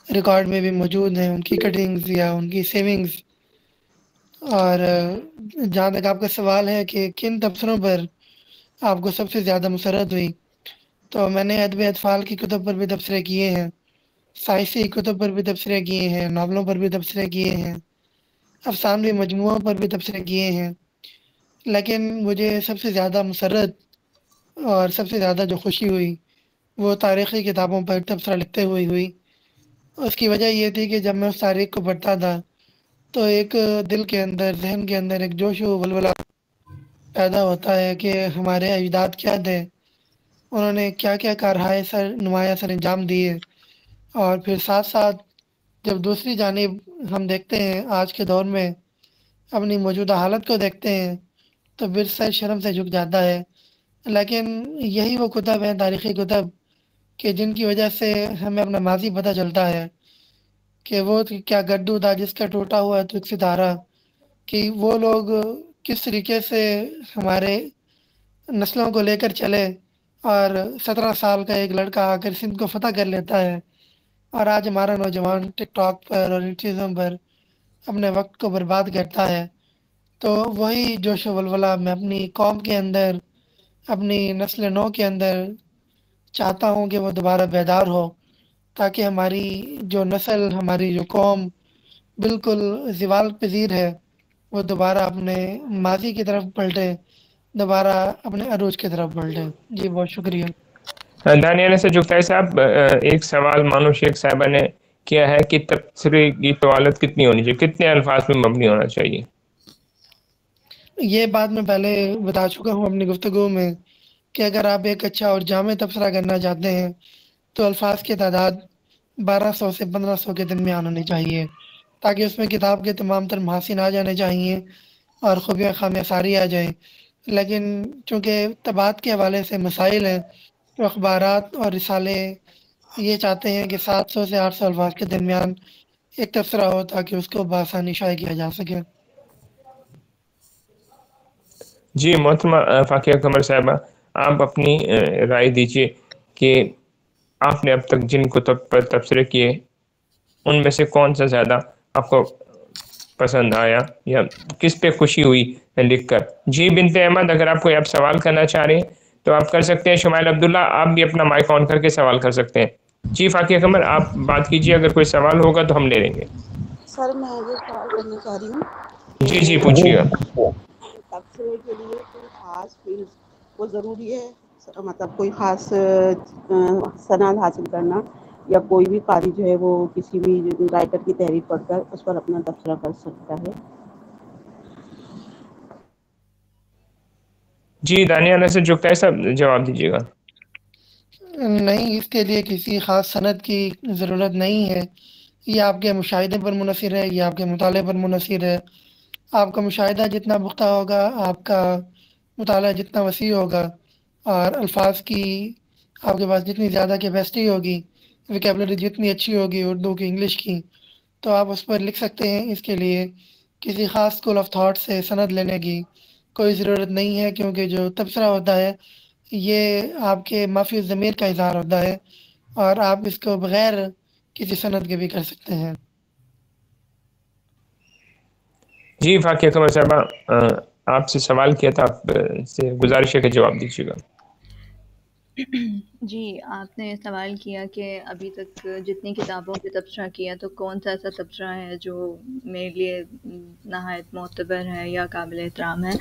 ریکارڈ میں بھی موجود ہیں، ان کی کٹنگز یا ان کی سیونگز۔ اور جہاں تک آپ کا سوال ہے کہ کن تبصروں پر آپ کو سب سے زیادہ مسرت ہوئی، تو میں نے ادب اطفال کی کتب پر بھی تبصرے کیے ہیں، سائنسی کتب پر بھی تبصرے کیے ہیں، ناولوں پر بھی تبصرے کیے ہیں، افسانوی مجموعوں پر بھی تبصرے کیے ہیں، لیکن مجھے سب سے زیادہ مسرت اور سب سے زیادہ جو خوشی ہوئی وہ تاریخی کتابوں پر تبصرہ لکھتے ہوئے ہوئی۔ اس کی وجہ یہ تھی کہ جب میں اس تاریخ کو پڑھتا تھا تو ایک دل کے اندر، ذہن کے اندر ایک جوش و ولولہ پیدا ہوتا ہے کہ ہمارے اجداد کیا تھے، انہوں نے کیا کیا کارہائے نمایاں سر انجام دیے، اور پھر ساتھ ساتھ جب دوسری جانب ہم دیکھتے ہیں آج کے دور میں اپنی موجودہ حالت کو دیکھتے ہیں تو پھر سر شرم سے جھک جاتا ہے۔ لیکن یہی وہ کتب ہیں، تاریخی کتب، کہ جن کی وجہ سے ہمیں اپنا ماضی پتہ چلتا ہے کہ وہ کیا گڈو تھا جس کا ٹوٹا ہوا ہے تو ایک ستارہ، کہ وہ لوگ کس طریقے سے ہمارے نسلوں کو لے کر چلے، اور 17 سال کا ایک لڑکا آ کر سندھ کو فتح کر لیتا ہے، اور آج ہمارا نوجوان ٹک ٹاک پر اور ان چیزوں پر اپنے وقت کو برباد کرتا ہے۔ تو وہی جوش و ولولہ میں اپنی قوم کے اندر، اپنی نسل نو کے اندر چاہتا ہوں کہ وہ دوبارہ بیدار ہو، تاکہ ہماری جو نسل، ہماری جو قوم بالکل زوال پذیر ہے، وہ دوبارہ اپنے ماضی کی طرف پلٹے، دوبارہ اپنے عروج کی طرف پلٹے۔ جی بہت شکریہ۔ دانیال حسن چغتائی صاحب، ایک سوال مانو شیخ صاحبہ نے کیا ہے کہ تبصرے کی طوالت کتنی ہونی چاہیے، کتنے الفاظ میں مبنی ہونا چاہیے؟ یہ بات میں پہلے بتا چکا ہوں اپنی گفتگو میں کہ اگر آپ ایک اچھا اور جامع تبصرہ کرنا چاہتے ہیں تو الفاظ کی تعداد 1200 سے 1500 کے درمیان ہونی چاہیے، تاکہ اس میں کتاب کے تمام تر محاسن آ جانے چاہیے اور خوبیاں خامیاں ساری آ جائیں۔ لیکن چونکہ طباعت کے حوالے سے مسائل ہیں تو اخبارات اور رسالے یہ چاہتے ہیں کہ 700 سے 800 الفاظ کے درمیان ایک تبصرہ ہو تاکہ اس کو بآسانی شائع کیا جا سکے۔ جی محترمہ فاقیہ قمر صاحبہ، آپ اپنی رائے دیجیے کہ آپ نے اب تک جن کتب پر تبصرے کیے ان میں سے کون سا زیادہ آپ کو پسند آیا یا کس پہ خوشی ہوئی لکھ کر؟ جی بنت احمد، اگر آپ کوئی آپ سوال کرنا چاہ رہے ہیں تو آپ کر سکتے ہیں۔ شمائل عبداللہ، آپ بھی اپنا مائک آن کر کے سوال کر سکتے ہیں۔ جی فاقیہ قمر، آپ بات کیجیے، اگر کوئی سوال ہوگا تو ہم لے لیں گے۔ سر میں یہ سوال کرنا چاہ رہی ہوں جی جی پوچھیے گا۔ تبصرے کے لیے کوئی خاص فیلڈ کو ضروری ہے، مطلب کوئی خاص سند حاصل کرنا، یا کوئی بھی قاری جو ہے وہ کسی بھی رائٹر کی تحریر پڑھ کر اس پر اپنا تبصرہ کر سکتا ہے؟ جی دانیال حسن چغتائی صاحب جواب دیجیے گا۔ نہیں، اس کے لیے کسی خاص سند کی ضرورت نہیں ہے، یہ آپ کے مشاہدے پر منحصر ہے، یہ آپ کے مطالعے پر منحصر ہے۔ آپ کا مشاہدہ جتنا پختہ ہوگا، آپ کا مطالعہ جتنا وسیع ہوگا اور الفاظ کی آپ کے پاس جتنی زیادہ کیپیسٹی ہوگی، ویکیبلری جتنی اچھی ہوگی اردو کی، انگلش کی، تو آپ اس پر لکھ سکتے ہیں۔ اس کے لیے کسی خاص اسکول آف تھاٹ سے سند لینے کی کوئی ضرورت نہیں ہے، کیونکہ جو تبصرہ ہوتا ہے یہ آپ کے معافی الضمیر کا اظہار ہوتا ہے اور آپ اس کو بغیر کسی سند کے بھی کر سکتے ہیں۔ جی فاقیہ قمر صاحبہ، آپ سے سوال کیا تھا، آپ سے گزارش ہے کہ جواب دیجیے گا۔ جی، آپ نے سوال کیا کہ ابھی تک جتنی کتابوں پہ تبصرہ کیا تو کون سا ایسا تبصرہ ہے جو میرے لیے نہایت معتبر ہے یا قابل احترام ہے۔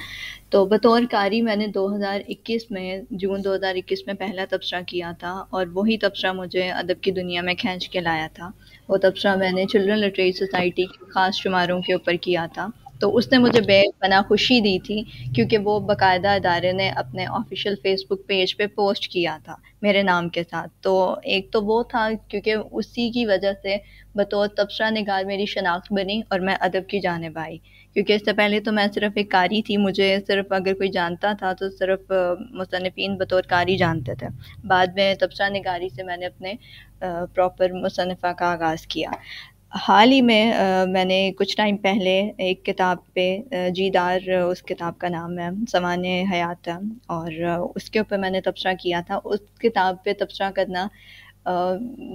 تو بطور قاری میں نے 2021 میں جون 2021 میں پہلا تبصرہ کیا تھا، اور وہی تبصرہ مجھے ادب کی دنیا میں کھینچ کے لایا تھا۔ وہ تبصرہ میں نے چلڈرن لٹریری سوسائٹی کے خاص شماروں کے اوپر کیا تھا، تو اس نے مجھے بے پناہ خوشی دی تھی، کیونکہ وہ باقاعدہ ادارے نے اپنے آفیشیل فیس بک پیج پہ پوسٹ کیا تھا میرے نام کے ساتھ۔ تو ایک تو وہ تھا، کیونکہ اسی کی وجہ سے بطور تبصرہ نگار میری شناخت بنی اور میں ادب کی جانب آئی، کیونکہ اس سے پہلے تو میں صرف ایک قاری تھی، مجھے صرف اگر کوئی جانتا تھا تو صرف مصنفین بطور قاری جانتے تھے۔ بعد میں تبصرہ نگاری سے میں نے اپنے پراپر مصنفہ کا آغاز کیا۔ حال ہی میں میں نے کچھ ٹائم پہلے ایک کتاب پہ جیدار اس کتاب کا نام ہے، سوانح حیات ہے، اور اس کے اوپر میں نے تبصرہ کیا تھا۔ اس کتاب پہ تبصرہ کرنا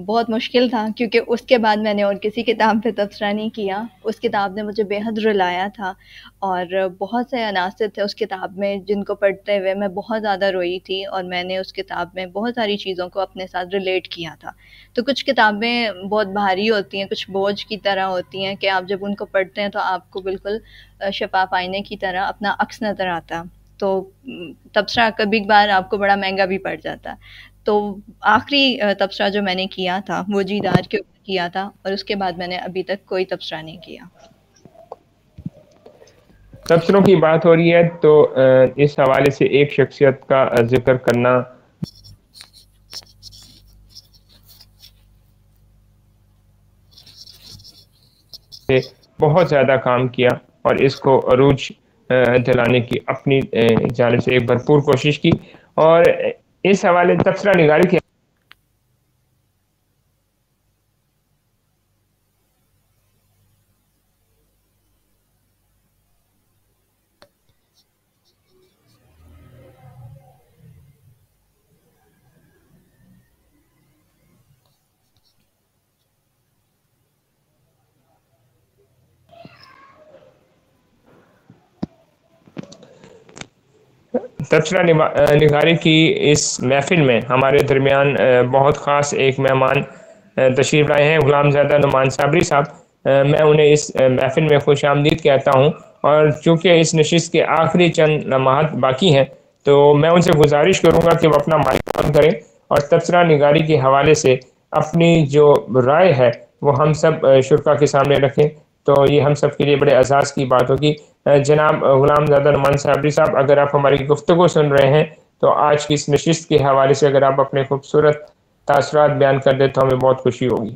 بہت مشکل تھا، کیونکہ اس کے بعد میں نے اور کسی کتاب پہ تبصرہ نہیں کیا۔ اس کتاب نے مجھے بے حد رلایا تھا، اور بہت سے عناصر تھے اس کتاب میں جن کو پڑھتے ہوئے میں بہت زیادہ روئی تھی، اور میں نے اس کتاب میں بہت ساری چیزوں کو اپنے ساتھ ریلیٹ کیا تھا۔ تو کچھ کتابیں بہت بھاری ہوتی ہیں، کچھ بوجھ کی طرح ہوتی ہیں کہ آپ جب ان کو پڑھتے ہیں تو آپ کو بالکل شفاف آئینے کی طرح اپنا عکس نظر آتا ہے۔ تو تبصرہ کبھی کبھار آپ کو بڑا مہنگا بھی پڑ جاتا ہے۔ تو آخری تبصرہ جو میں نے کیا تھا وہ جیدار کے اوپر کیا تھا، اور اس کے بعد میں نے ابھی تک کوئی تبصرہ نہیں کیا۔ تبصروں کی بات ہو رہی ہے تو اس حوالے سے ایک شخصیت کا ذکر کرنا سے بہت زیادہ کام کیا، اور اس کو عروج دلانے کی اپنی جانب سے ایک بھرپور کوشش کی، اور اس حوالے تبصرہ نگاری کی تبصرہ نگاری کی اس محفل میں ہمارے درمیان بہت خاص ایک مہمان تشریف لائے ہیں، غلام زادہ نعمان صابری صاحب۔ میں انہیں اس محفل میں خوش آمدید کہتا ہوں، اور چونکہ اس نشست کے آخری چند لمحات باقی ہیں تو میں ان سے گزارش کروں گا کہ وہ اپنا مائک آن کریں اور تبصرہ نگاری کے حوالے سے اپنی جو رائے ہے وہ ہم سب شرکا کے سامنے رکھیں، تو یہ ہم سب کے لیے بڑے اعزاز کی بات ہوگی۔ جناب غلام زادہ نعمان صابری صاحب، اگر آپ ہماری گفتگو سن رہے ہیں تو آج کی اس نشست کے حوالے سے اگر آپ اپنے خوبصورت تاثرات بیان کر دیں تو ہمیں بہت خوشی ہوگی۔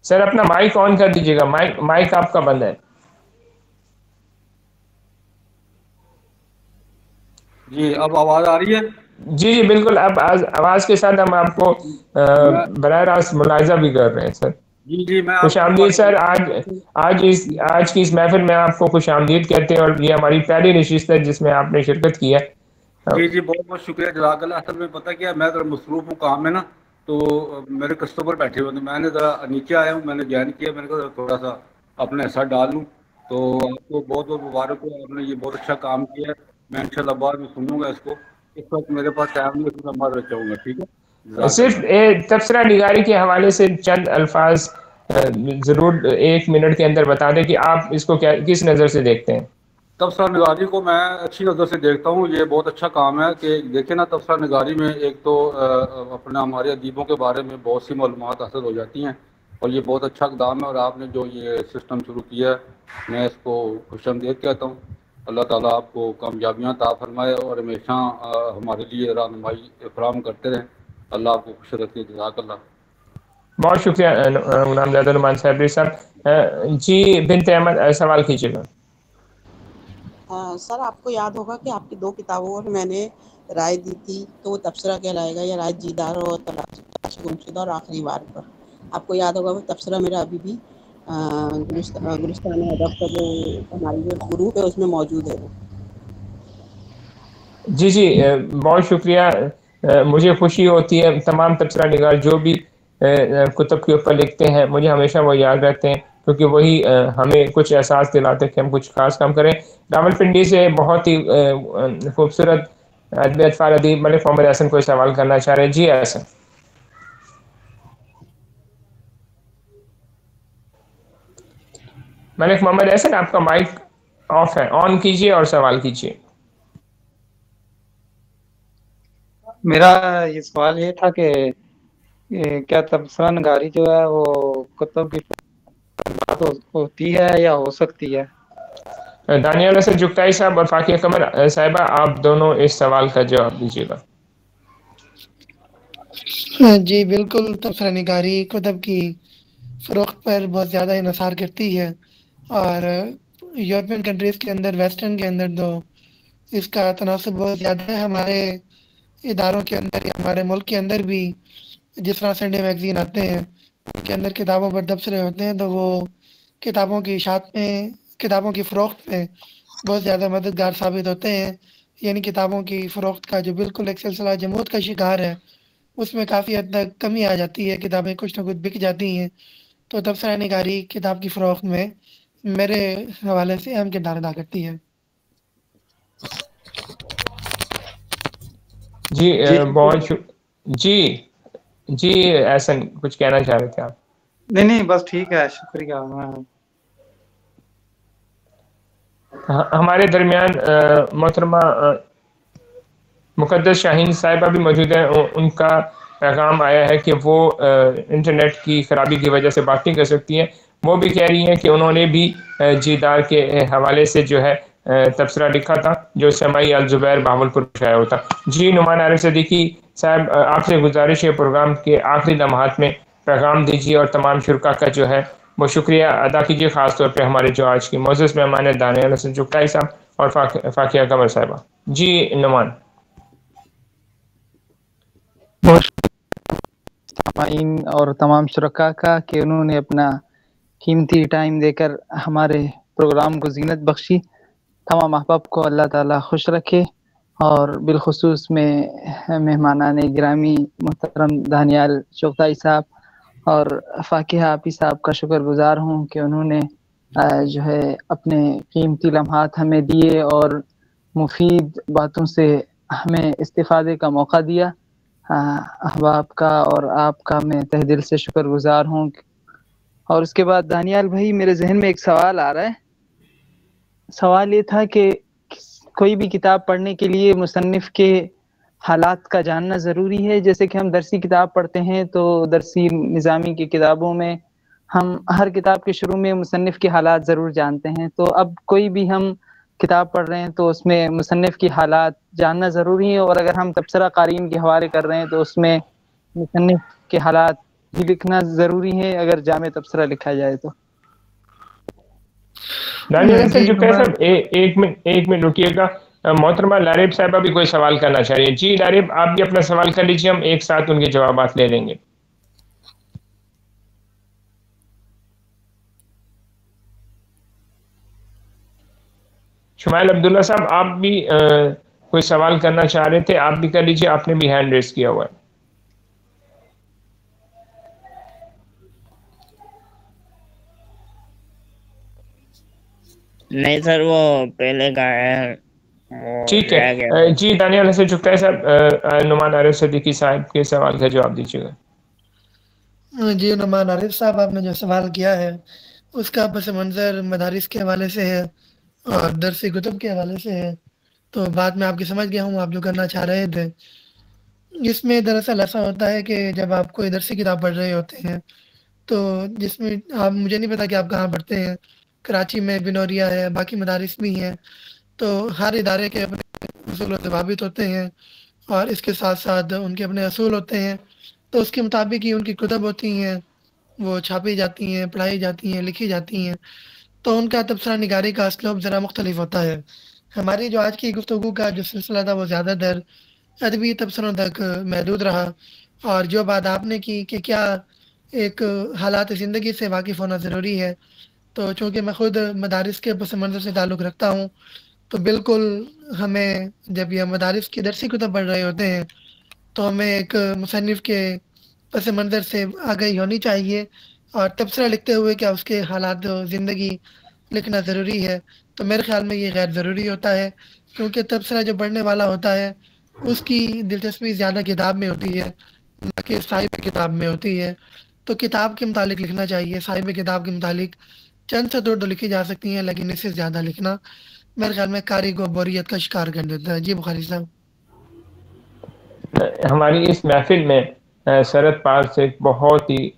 سر اپنا مائک آن کر دیجیے گا، مائک آپ کا بند ہے۔ جی اب آواز آ رہی ہے؟ جی بالکل، اب آواز کے ساتھ ہم آپ کو براہ راست ملاحظہ بھی کر رہے ہیں سر۔ جی میں خوش آمدید سر، آج کی اس محفل میں آپ کو خوش آمدید کہتے ہیں، اور یہ ہماری پہلی نشست ہے جس میں آپ نے شرکت کی ہے۔ جی بہت بہت شکریہ، جزاک اللہ۔ اصل میں پتہ کیا، میں ذرا مصروف ہوں کام میں نا، تو میرے کسٹمر بیٹھے ہوئے ہیں، میں نے ذرا نیچے آیا ہوں، میں نے جوائن کیا، میں نے کہا تھوڑا سا اپنا حصہ ڈال لوں۔ تو آپ کو بہت بہت مبارک ہو، آپ نے یہ بہت اچھا کام کیا ہے، میں انشاءاللہ بعد میں سنوں گا اس کو۔ اس وقت میرے پاس ٹائم نہیں ہے، میں معذرت چاہوں گا، ٹھیک ہے؟ صرف تبصرہ نگاری کے حوالے سے چند الفاظ ضرور 1 منٹ کے اندر بتا دیں کہ آپ اس کو کس نظر سے دیکھتے ہیں۔ تبصرہ نگاری کو میں اچھی نظر سے دیکھتا ہوں، یہ بہت اچھا کام ہے کہ دیکھیں نا، تبصرہ نگاری میں ایک تو اپنا ہمارے ادیبوں کے بارے میں بہت سی معلومات حاصل ہو جاتی ہیں، اور یہ بہت اچھا اقدام ہے، اور آپ نے جو یہ سسٹم شروع کیا ہے میں اس کو خوش آمدید کہتا ہوں۔ اللہ تعالیٰ آپ کو کامیابیاں عطا فرمائے اور ہمیشہ ہمارے لیے رہنمائی فراہم کرتے رہیں۔ اللہ آپ کو خوش رکھے، جزاک اللہ۔ بہت شکریہ غلام زادہ نعمان صابری صاحب. جی بنت احمد سوال کیجیے گا. سر آپ کو یاد ہوگا کہ آپ کی 2 کتابوں پر میں نے رائے دی تھی، تو وہ تبصرہ کہلائے گا یا رائے دیدار اور تلاش گمشدہ اور آخری بار پر. آپ کو یاد ہوگا وہ تبصرہ میرا ابھی بھی گلستان ادب کا جو ہماری جو گروپ ہے اس میں موجود ہے. جی بہت شکریہ. مجھے خوشی ہوتی ہے تمام تبصرہ نگار جو بھی کتب کے اوپر لکھتے ہیں، مجھے ہمیشہ وہ یاد رہتے ہیں، کیونکہ وہی ہمیں کچھ احساس دلاتے کہ ہم کچھ خاص کام کریں. راولپنڈی سے بہت ہی خوبصورت ادبی اطفال ادیب ملک محمد احسن کوئی سوال کرنا چاہ رہے ہیں. جی احسن. ملک محمد احسن آپ کا مائک آف ہے، آن کیجئے اور سوال کیجئے. میرا یہ سوال یہ تھا کہ کیا تبصرہ نگاری جو ہے وہ کتب کی بات ہوتی ہے یا ہو سکتی ہے؟ دانیال حسن جگتائی صاحب اور فاقیہ قمر صاحبہ آپ دونوں اس سوال کا جواب دیجیے گا. جی بالکل، تبصرہ نگاری کتب کی فروخت پر بہت زیادہ انحصار کرتی ہے، اور یورپین کنٹریز کے اندر، ویسٹرن کے اندر تو اس کا تناسب بہت زیادہ ہے. ہمارے اداروں کے اندر یا ہمارے ملک کے اندر بھی جس طرح سنڈے میگزین آتے ہیں ان کے اندر کتابوں پر تبصرے ہوتے ہیں، تو وہ کتابوں کی اشاعت میں، کتابوں کی فروخت میں بہت زیادہ مددگار ثابت ہوتے ہیں. یعنی کتابوں کی فروخت کا جو بالکل ایک سلسلہ جمود کا شکار ہے، اس میں کافی حد تک کمی آ جاتی ہے، کتابیں کچھ نہ کچھ بک جاتی ہیں. تو تبصرہ نگاری کتاب کی فروخت میں میرے حوالے سے اہم کردار ادا کرتی ہے. جی بہت جی احسن کچھ کہنا چاہ رہے تھے آپ؟ نہیں بس ٹھیک ہے، شکریہ. ہمارے درمیان محترمہ مقدس شاہین صاحبہ بھی موجود ہیں. ان کا پیغام آیا ہے کہ وہ انٹرنیٹ کی خرابی کی وجہ سے بات نہیں کر سکتی ہیں. وہ بھی کہہ رہی ہیں کہ انہوں نے بھی جیدار کے حوالے سے جو ہے تبصرہ لکھا تھا جو سمائی الزبیر بہاولپور شائع ہوتا. جی نعمان عارف صدیقی صاحب آپ سے گزارش ہے پروگرام کے آخری لمحات میں پیغام دیجیے اور تمام شرکا کا جو ہے وہ شکریہ ادا کیجیے، خاص طور پہ ہمارے جو آج کی معزز مہمان ہیں دانیال حسن جگتائی صاحب اور فاقیہ قمر صاحبہ. جی نعمان. سامعین اور تمام شرکا کا کہ انہوں نے اپنا قیمتی ٹائم دے کر ہمارے پروگرام کو زینت بخشی. تمام احباب کو اللہ تعالی خوش رکھے، اور بالخصوص میں مہمانان گرامی محترم دانیال چغتائی صاحب اور فاقیہ آپی صاحب کا شکر گزار ہوں کہ انہوں نے جو ہے اپنے قیمتی لمحات ہمیں دیے اور مفید باتوں سے ہمیں استفادے کا موقع دیا. احباب کا اور آپ کا میں تہ دل سے شکر گزار ہوں. اور اس کے بعد دانیال بھائی میرے ذہن میں ایک سوال آ رہا ہے. سوال یہ تھا کہ کوئی بھی کتاب پڑھنے کے لیے مصنف کے حالات کا جاننا ضروری ہے. جیسے کہ ہم درسی کتاب پڑھتے ہیں تو درسی نظامی کی کتابوں میں ہم ہر کتاب کے شروع میں مصنف کے حالات ضرور جانتے ہیں. تو اب کوئی بھی ہم کتاب پڑھ رہے ہیں تو اس میں مصنف کی حالات جاننا ضروری ہے، اور اگر ہم تبصرہ قارئین کے حوالے کر رہے ہیں تو اس میں مصنف کے حالات بھی لکھنا ضروری ہے اگر جامع تبصرہ لکھا جائے تو. دانیال حسن جگتائی صاحب ایک منٹ رکیے گا. محترمہ لاریب صاحبہ بھی کوئی سوال کرنا چاہ رہی ہے. جی لاریب آپ بھی اپنا سوال کر لیجیے، ہم ایک ساتھ ان کے جوابات لے لیں گے. شمائل عبداللہ صاحب آپ بھی کوئی سوال کرنا چاہ رہے تھے، آپ بھی کر لیجیے، آپ نے بھی ہینڈ ریز کیا ہوا ہے. نہیں سر وہ پہلے کا ہے. ٹھیک ہے. جی دانیال حسن جگتائی صاحب نعمان عارف صدیقی صاحب کے سوال کا جواب دیجیے گا. جی نعمان عارف صاحب آپ نے جو سوال کیا ہے اس کا پس منظر مدارس کے حوالے سے ہے اور درسی کتب کے حوالے سے ہے. تو بات میں آپ کی سمجھ گیا ہوں آپ جو کرنا چاہ رہے تھے. اس میں دراصل ایسا ہوتا ہے کہ جب آپ کوئی درسی کتاب پڑھ رہے ہوتے ہیں تو جس میں آپ، مجھے نہیں پتا کہ آپ کہاں پڑھتے ہیں، کراچی میں بنوریا ہے، باقی مدارس بھی ہیں، تو ہر ادارے کے اپنے اصول و ضوابط ہوتے ہیں اور اس کے ساتھ ساتھ ان کے اپنے اصول ہوتے ہیں. تو اس کے مطابق ہی ان کی کتب ہوتی ہیں، وہ چھاپی جاتی ہیں، پڑھائی جاتی ہیں، لکھی جاتی ہیں، تو ان کا تبصرہ نگاری کا اسلوب ذرا مختلف ہوتا ہے۔ ہماری جو آج کی گفتگو کا جو سلسلہ تھا وہ زیادہ تر ادبی تبصروں تک محدود رہا، اور جو بات آپ نے کی کہ کیا ایک حالات زندگی سے واقف ہونا ضروری ہے، تو چونکہ میں خود مدارس کے پس منظر سے تعلق رکھتا ہوں، تو بالکل ہمیں جب یہ مدارس کی درسی کتب پڑھ رہے ہوتے ہیں تو ہمیں ایک مصنف کے پس منظر سے آگاہی ہونی چاہیے، اور تبصرہ لکھتے ہوئے کیا اس کے حالات زندگی لکھنا ضروری ہے۔ تو میرے خیال میں یہ غیر ضروری ہوتا ہے، کیونکہ تبصرہ جو پڑھنے والا ہوتا ہے اس کی دلچسپی زیادہ کتاب میں ہوتی ہے نہ کہ صاحب کتاب میں ہوتی ہے۔ تو کتاب کے متعلق لکھنا چاہیے، صاحب کتاب کے متعلق چند سطور تو لکھی جا سکتی ہیں، لیکن اس سے زیادہ لکھنا میرے خیال میں قاری کو بوریت کا شکار کر دیتا ہے۔ جی بخاری صاحب۔ ہماری اس محفل میں سرد پال سے ایک بہت ہی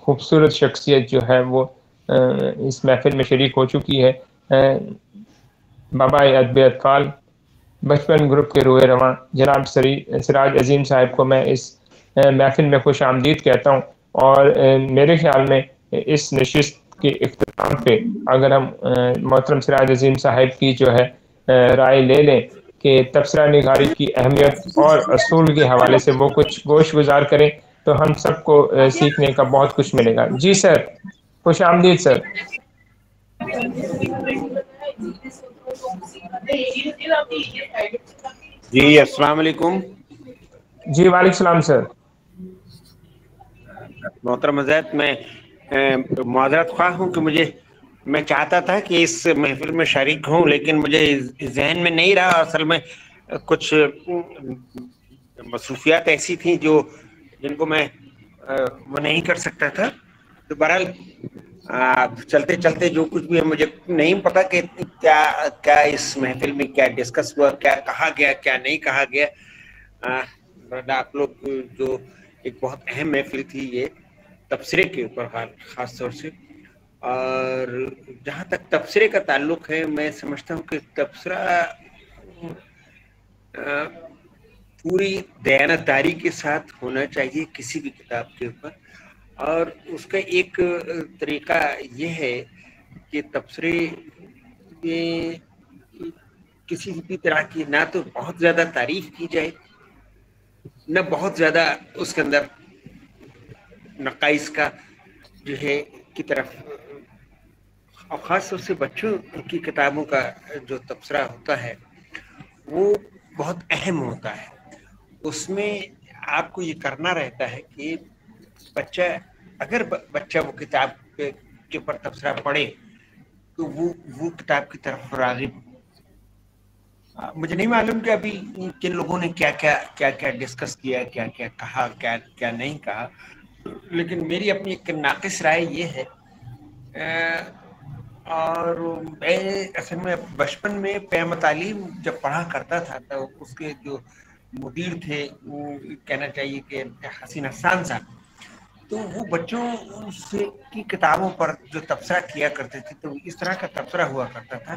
خوبصورت شخصیت جو ہے وہ اس محفل میں شریک ہو چکی ہے۔ بابا ادب اطفال بچپن گروپ کے روئے رواں جناب سراج عظیم صاحب کو میں اس محفل میں خوش آمدید کہتا ہوں، اور میرے خیال میں اس نشست کے اختتام پہ اگر ہم محترم سراج عظیم صاحب کی جو ہے رائے لے لیں کہ تبصرہ نگاری کی اہمیت اور اصول کے حوالے سے وہ کچھ گوش گزار کریں تو ہم سب کو سیکھنے کا بہت کچھ ملے گا۔ جی سر، خوش آمدید سر۔ جی السلام علیکم۔ جی وعلیکم السلام سر۔ محترم حضرت، میں معذرت خواہ ہوں کہ میں چاہتا تھا کہ اس محفل میں شریک ہوں، لیکن مجھے ذہن میں نہیں رہا، اصل میں کچھ مصروفیات ایسی تھیں جن کو میں وہ نہیں کر سکتا تھا۔ تو بہرحال چلتے چلتے جو کچھ بھی ہے، مجھے نہیں پتا کہ کیا اس محفل میں کیا ڈسکس ہوا، کیا کہا گیا، کیا نہیں کہا گیا۔ آپ لوگ جو ایک بہت اہم محفل تھی یہ تبصرے کے اوپر خاص طور سے، اور جہاں تک تبصرے کا تعلق ہے میں سمجھتا ہوں کہ تبصرہ پوری دیانتداری کے ساتھ ہونا چاہیے کسی بھی کتاب کے اوپر، اور اس کا ایک طریقہ یہ ہے کہ تبصرے کسی بھی طرح کی نہ تو بہت زیادہ تعریف کی جائے، نہ بہت زیادہ اس کے اندر نقائص کا جو ہے کی طرف، اور خاص طور سے بچوں کی کتابوں کا جو تبصرہ ہوتا ہے وہ بہت اہم ہوتا ہے۔ اس میں آپ کو یہ کرنا رہتا ہے کہ اگر بچہ وہ کتاب کے اوپر تبصرہ پڑھے تو وہ کتاب کی طرف راغب۔ مجھے نہیں معلوم کہ ابھی کن لوگوں نے کیا کیا ڈسکس کیا، کیا کیا کہا، کیا نہیں کہا، لیکن میری اپنی ایک ناقص رائے یہ ہے، اور میں اصل میں بچپن میں پیام تعلیم جب پڑھا کرتا تھا تو اس کے جو مدیر تھے وہ کہنا چاہیے کہ حسین حسان صاحب، تو وہ بچوں کی کتابوں پر جو تبصرہ کیا کرتے تھے تو اس طرح کا تبصرہ ہوا کرتا تھا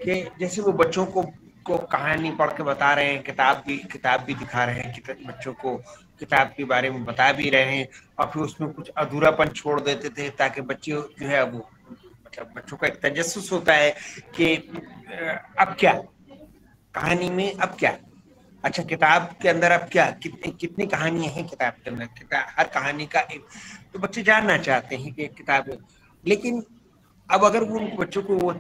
کہ جیسے وہ بچوں کو کہانی پڑھ کے بتا رہے ہیں، کتاب بھی دکھا رہے ہیں، بچوں کو کتاب کے بارے میں بتا بھی رہے ہیں، اور پھر اس میں کچھ ادھورا پن چھوڑ دیتے تھے تاکہ بچے جو ہے وہ مطلب بچوں کا ایک تجسس ہوتا ہے کہ اب کیا کہانی میں، اب کیا، اچھا کتاب کے اندر اب کیا، کتنی کہانیاں ہیں کتاب کے اندر، ہر کہانی کا ایک، تو بچے جاننا چاہتے ہیں کہ کتاب ہے۔ لیکن اب اگر وہ بچوں کو وہ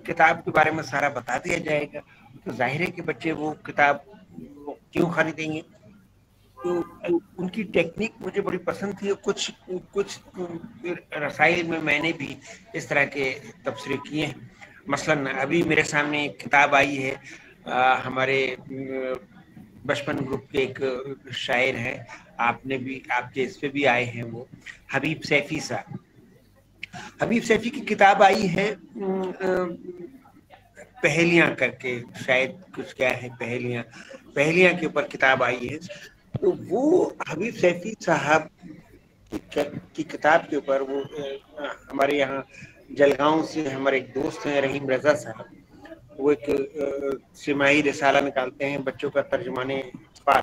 کتاب کے بارے میں سارا بتا دیا جائے گا تو ظاہر ہے کہ بچے وہ کتاب کیوں خریدیں گے۔ تو ان کی ٹیکنیک مجھے بڑی پسند تھی، کچھ رسائل میں نے بھی اس طرح کے تبصرے کیے ہیں۔ مثلاً ابھی میرے سامنے ایک کتاب آئی ہے، ہمارے بچپن گروپ کے ایک شاعر ہیں، آپ کے اس پہ بھی آئے ہیں، وہ حبیب سیفی صاحب، حبیب سیفی کی کتاب آئی ہے پہیلیاں کر کے، شاید کچھ کیا ہے پہیلیاں کے اوپر کتاب آئی ہے۔ تو وہ حبیب سیفی صاحب کی کتاب کے اوپر وہ ہمارے یہاں جلگاؤں سے ہمارے ایک دوست ہیں رحیم رضا صاحب، وہ ایک سماعی رسالہ نکالتے ہیں بچوں کا ترجمان اطفال،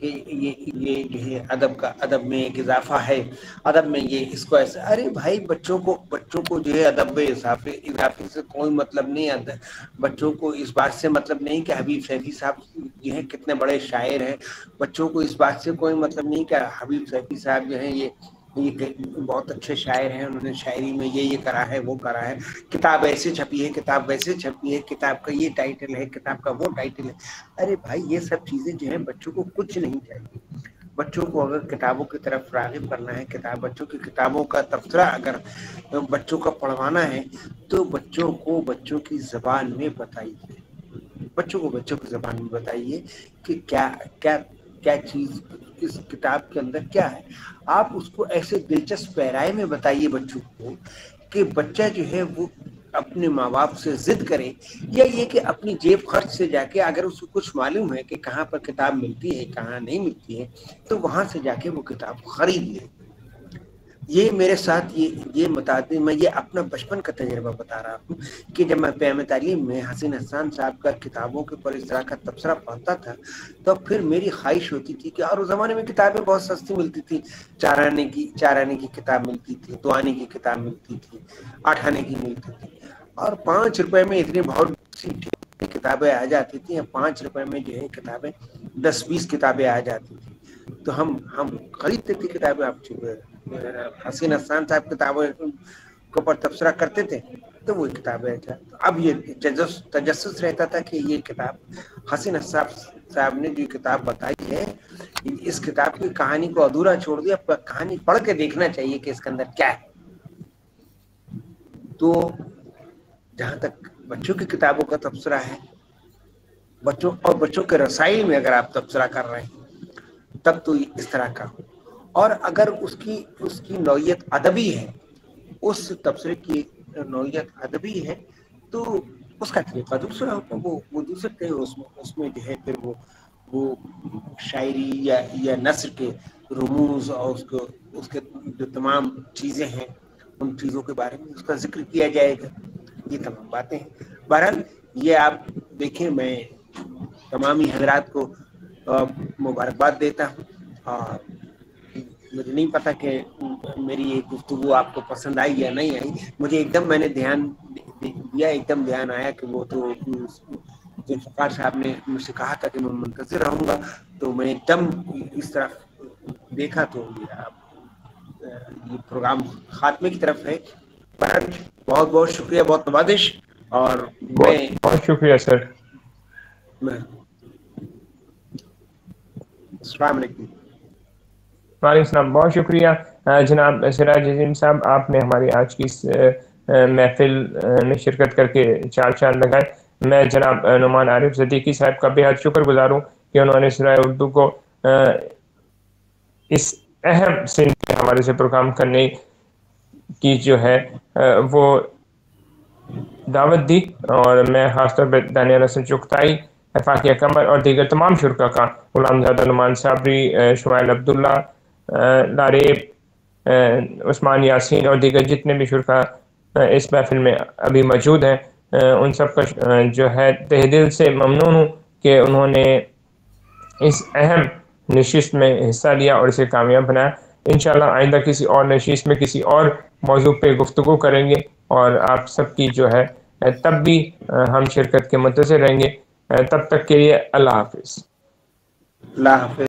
کہ یہ جو ہے ادب میں ایک اضافہ ہے، ادب میں یہ اس کو ایسا، ارے بھائی بچوں کو جو ہے ادب میں اضافے سے کوئی مطلب نہیں آتا، بچوں کو اس بات سے مطلب نہیں کہ حبیب سیفی صاحب جو ہے کتنے بڑے شاعر ہیں، بچوں کو اس بات سے کوئی مطلب نہیں کہ حبیب سیفی صاحب جو ہیں یہ بہت اچھے شاعر ہیں، انہوں نے شاعری میں یہ کرا ہے، وہ کرا ہے، کتاب ایسے چھپی ہے، کتاب ویسے چھپی ہے، کتاب کا یہ ٹائٹل ہے، کتاب کا وہ ٹائٹل ہے۔ ارے بھائی یہ سب چیزیں جو ہیں بچوں کو کچھ نہیں چاہیے، بچوں کو اگر کتابوں کی طرف راغب کرنا ہے، بچوں کی کتابوں کا تبصرہ اگر بچوں کا پڑھوانا ہے تو بچوں کو بچوں کی زبان میں بتائیے، بچوں کو بچوں کی زبان میں بتائیے کہ کیا چیز اس کتاب کے اندر کیا ہے۔ آپ اس کو ایسے دلچسپ پیرائے میں بتائیے بچوں کو کہ بچہ جو ہے وہ اپنے ماں باپ سے ضد کرے، یا یہ کہ اپنی جیب خرچ سے جا کے اگر اس کو کچھ معلوم ہے کہ کہاں پر کتاب ملتی ہے کہاں نہیں ملتی ہے تو وہاں سے جا کے وہ کتاب خرید لے۔ یہ میرے ساتھ یہ متعدد، میں یہ اپنا بچپن کا تجربہ بتا رہا ہوں کہ جب میں پیام تعلیم میں حسین حسان صاحب کا کتابوں کے اوپر اس طرح کا تبصرہ پڑھتا تھا تو پھر میری خواہش ہوتی تھی کہ، اور اس زمانے میں کتابیں بہت سستی ملتی تھی، 4 آنے کی کتاب ملتی تھی، 2 آنے کی کتاب ملتی تھی، 8 آنے کی ملتی تھی، اور 5 روپے میں اتنی بہت سی کتابیں آ جاتی تھیں، 5 روپے میں جو ہے کتابیں 10-20 کتابیں آ جاتی تھی، تو ہم خریدتے تھے کتابیں۔ آپ حسین حسان صاحب کتابوں کے اوپر تبصرہ کرتے تھے تو وہ کتابیں، اب یہ تجسس رہتا تھا کہ یہ کتاب حسین حسان صاحب نے جو کتاب بتائی ہے، اس کتاب کی کہانی کو ادھورا چھوڑ دیا، کہانی پڑھ کے دیکھنا چاہیے کہ اس کے اندر کیا ہے۔ تو جہاں تک بچوں کی کتابوں کا تبصرہ ہے، بچوں کے رسائل میں اگر آپ تبصرہ کر رہے ہیں تب تو اس طرح کا ہو، اور اگر اس کی نوعیت ادبی ہے، اس تبصرے کی نوعیت ادبی ہے تو اس کا طریقہ دوسرا ہوتا ہے، وہ دوسرے اس میں جو ہے پھر وہ شاعری یا نثر کے رموز اور اس کے جو تمام چیزیں ہیں ان چیزوں کے بارے میں اس کا ذکر کیا جائے گا، یہ تمام باتیں ہیں۔ بہرحال یہ آپ دیکھیں، میں تمامی حضرات کو مبارکباد دیتا ہوں، اور مجھے نہیں پتا کہ میری یہ گفتگو آپ کو پسند آئی یا نہیں آئی، مجھے ایک دم میں نے دھیان دیا، ایک دم دھیان آیا کہ وہ تو ذوالفقار صاحب نے مجھ سے کہا تھا کہ میں منتظر رہوں گا، تو میں ایک دم اس طرف دیکھا تو یہ پروگرام خاتمے کی طرف ہے۔ بہت بہت شکریہ، بہت نوازش، اور بہت شکریہ سر۔ السلام علیکم۔ وعلیکم السلام، بہت شکریہ جناب سراج عظیم صاحب، آپ نے ہماری آج کی اس محفل میں شرکت کر کے 4 چاند لگائے۔ میں جناب نعمان عارف صدیقی صاحب کا بے حد شکر گزار ہوں کہ انہوں نے سرائے اردو کو اس اہم سن کے حوالے سے پروگرام کرنے کی جو ہے وہ دعوت دی، اور میں خاص طور پہ دانیال حسن چغتائی، فاقیہ قمر اور دیگر تمام شرکا کا، غلام زادہ نعمان صابری، شمائل عبداللہ، لاریب، عثمان یاسین اور دیگر جتنے بھی شرکا اس محفل میں ابھی موجود ہیں، ان سب کا جو ہے تہ دل سے ممنون ہوں کہ انہوں نے اس اہم نشست میں حصہ لیا اور اسے کامیاب بنایا۔ انشاءاللہ آئندہ کسی اور نشست میں کسی اور موضوع پہ گفتگو کریں گے، اور آپ سب کی جو ہے تب بھی ہم شرکت کے منتظر رہیں گے۔ تب تک کے لیے اللہ حافظ۔ اللہ حافظ۔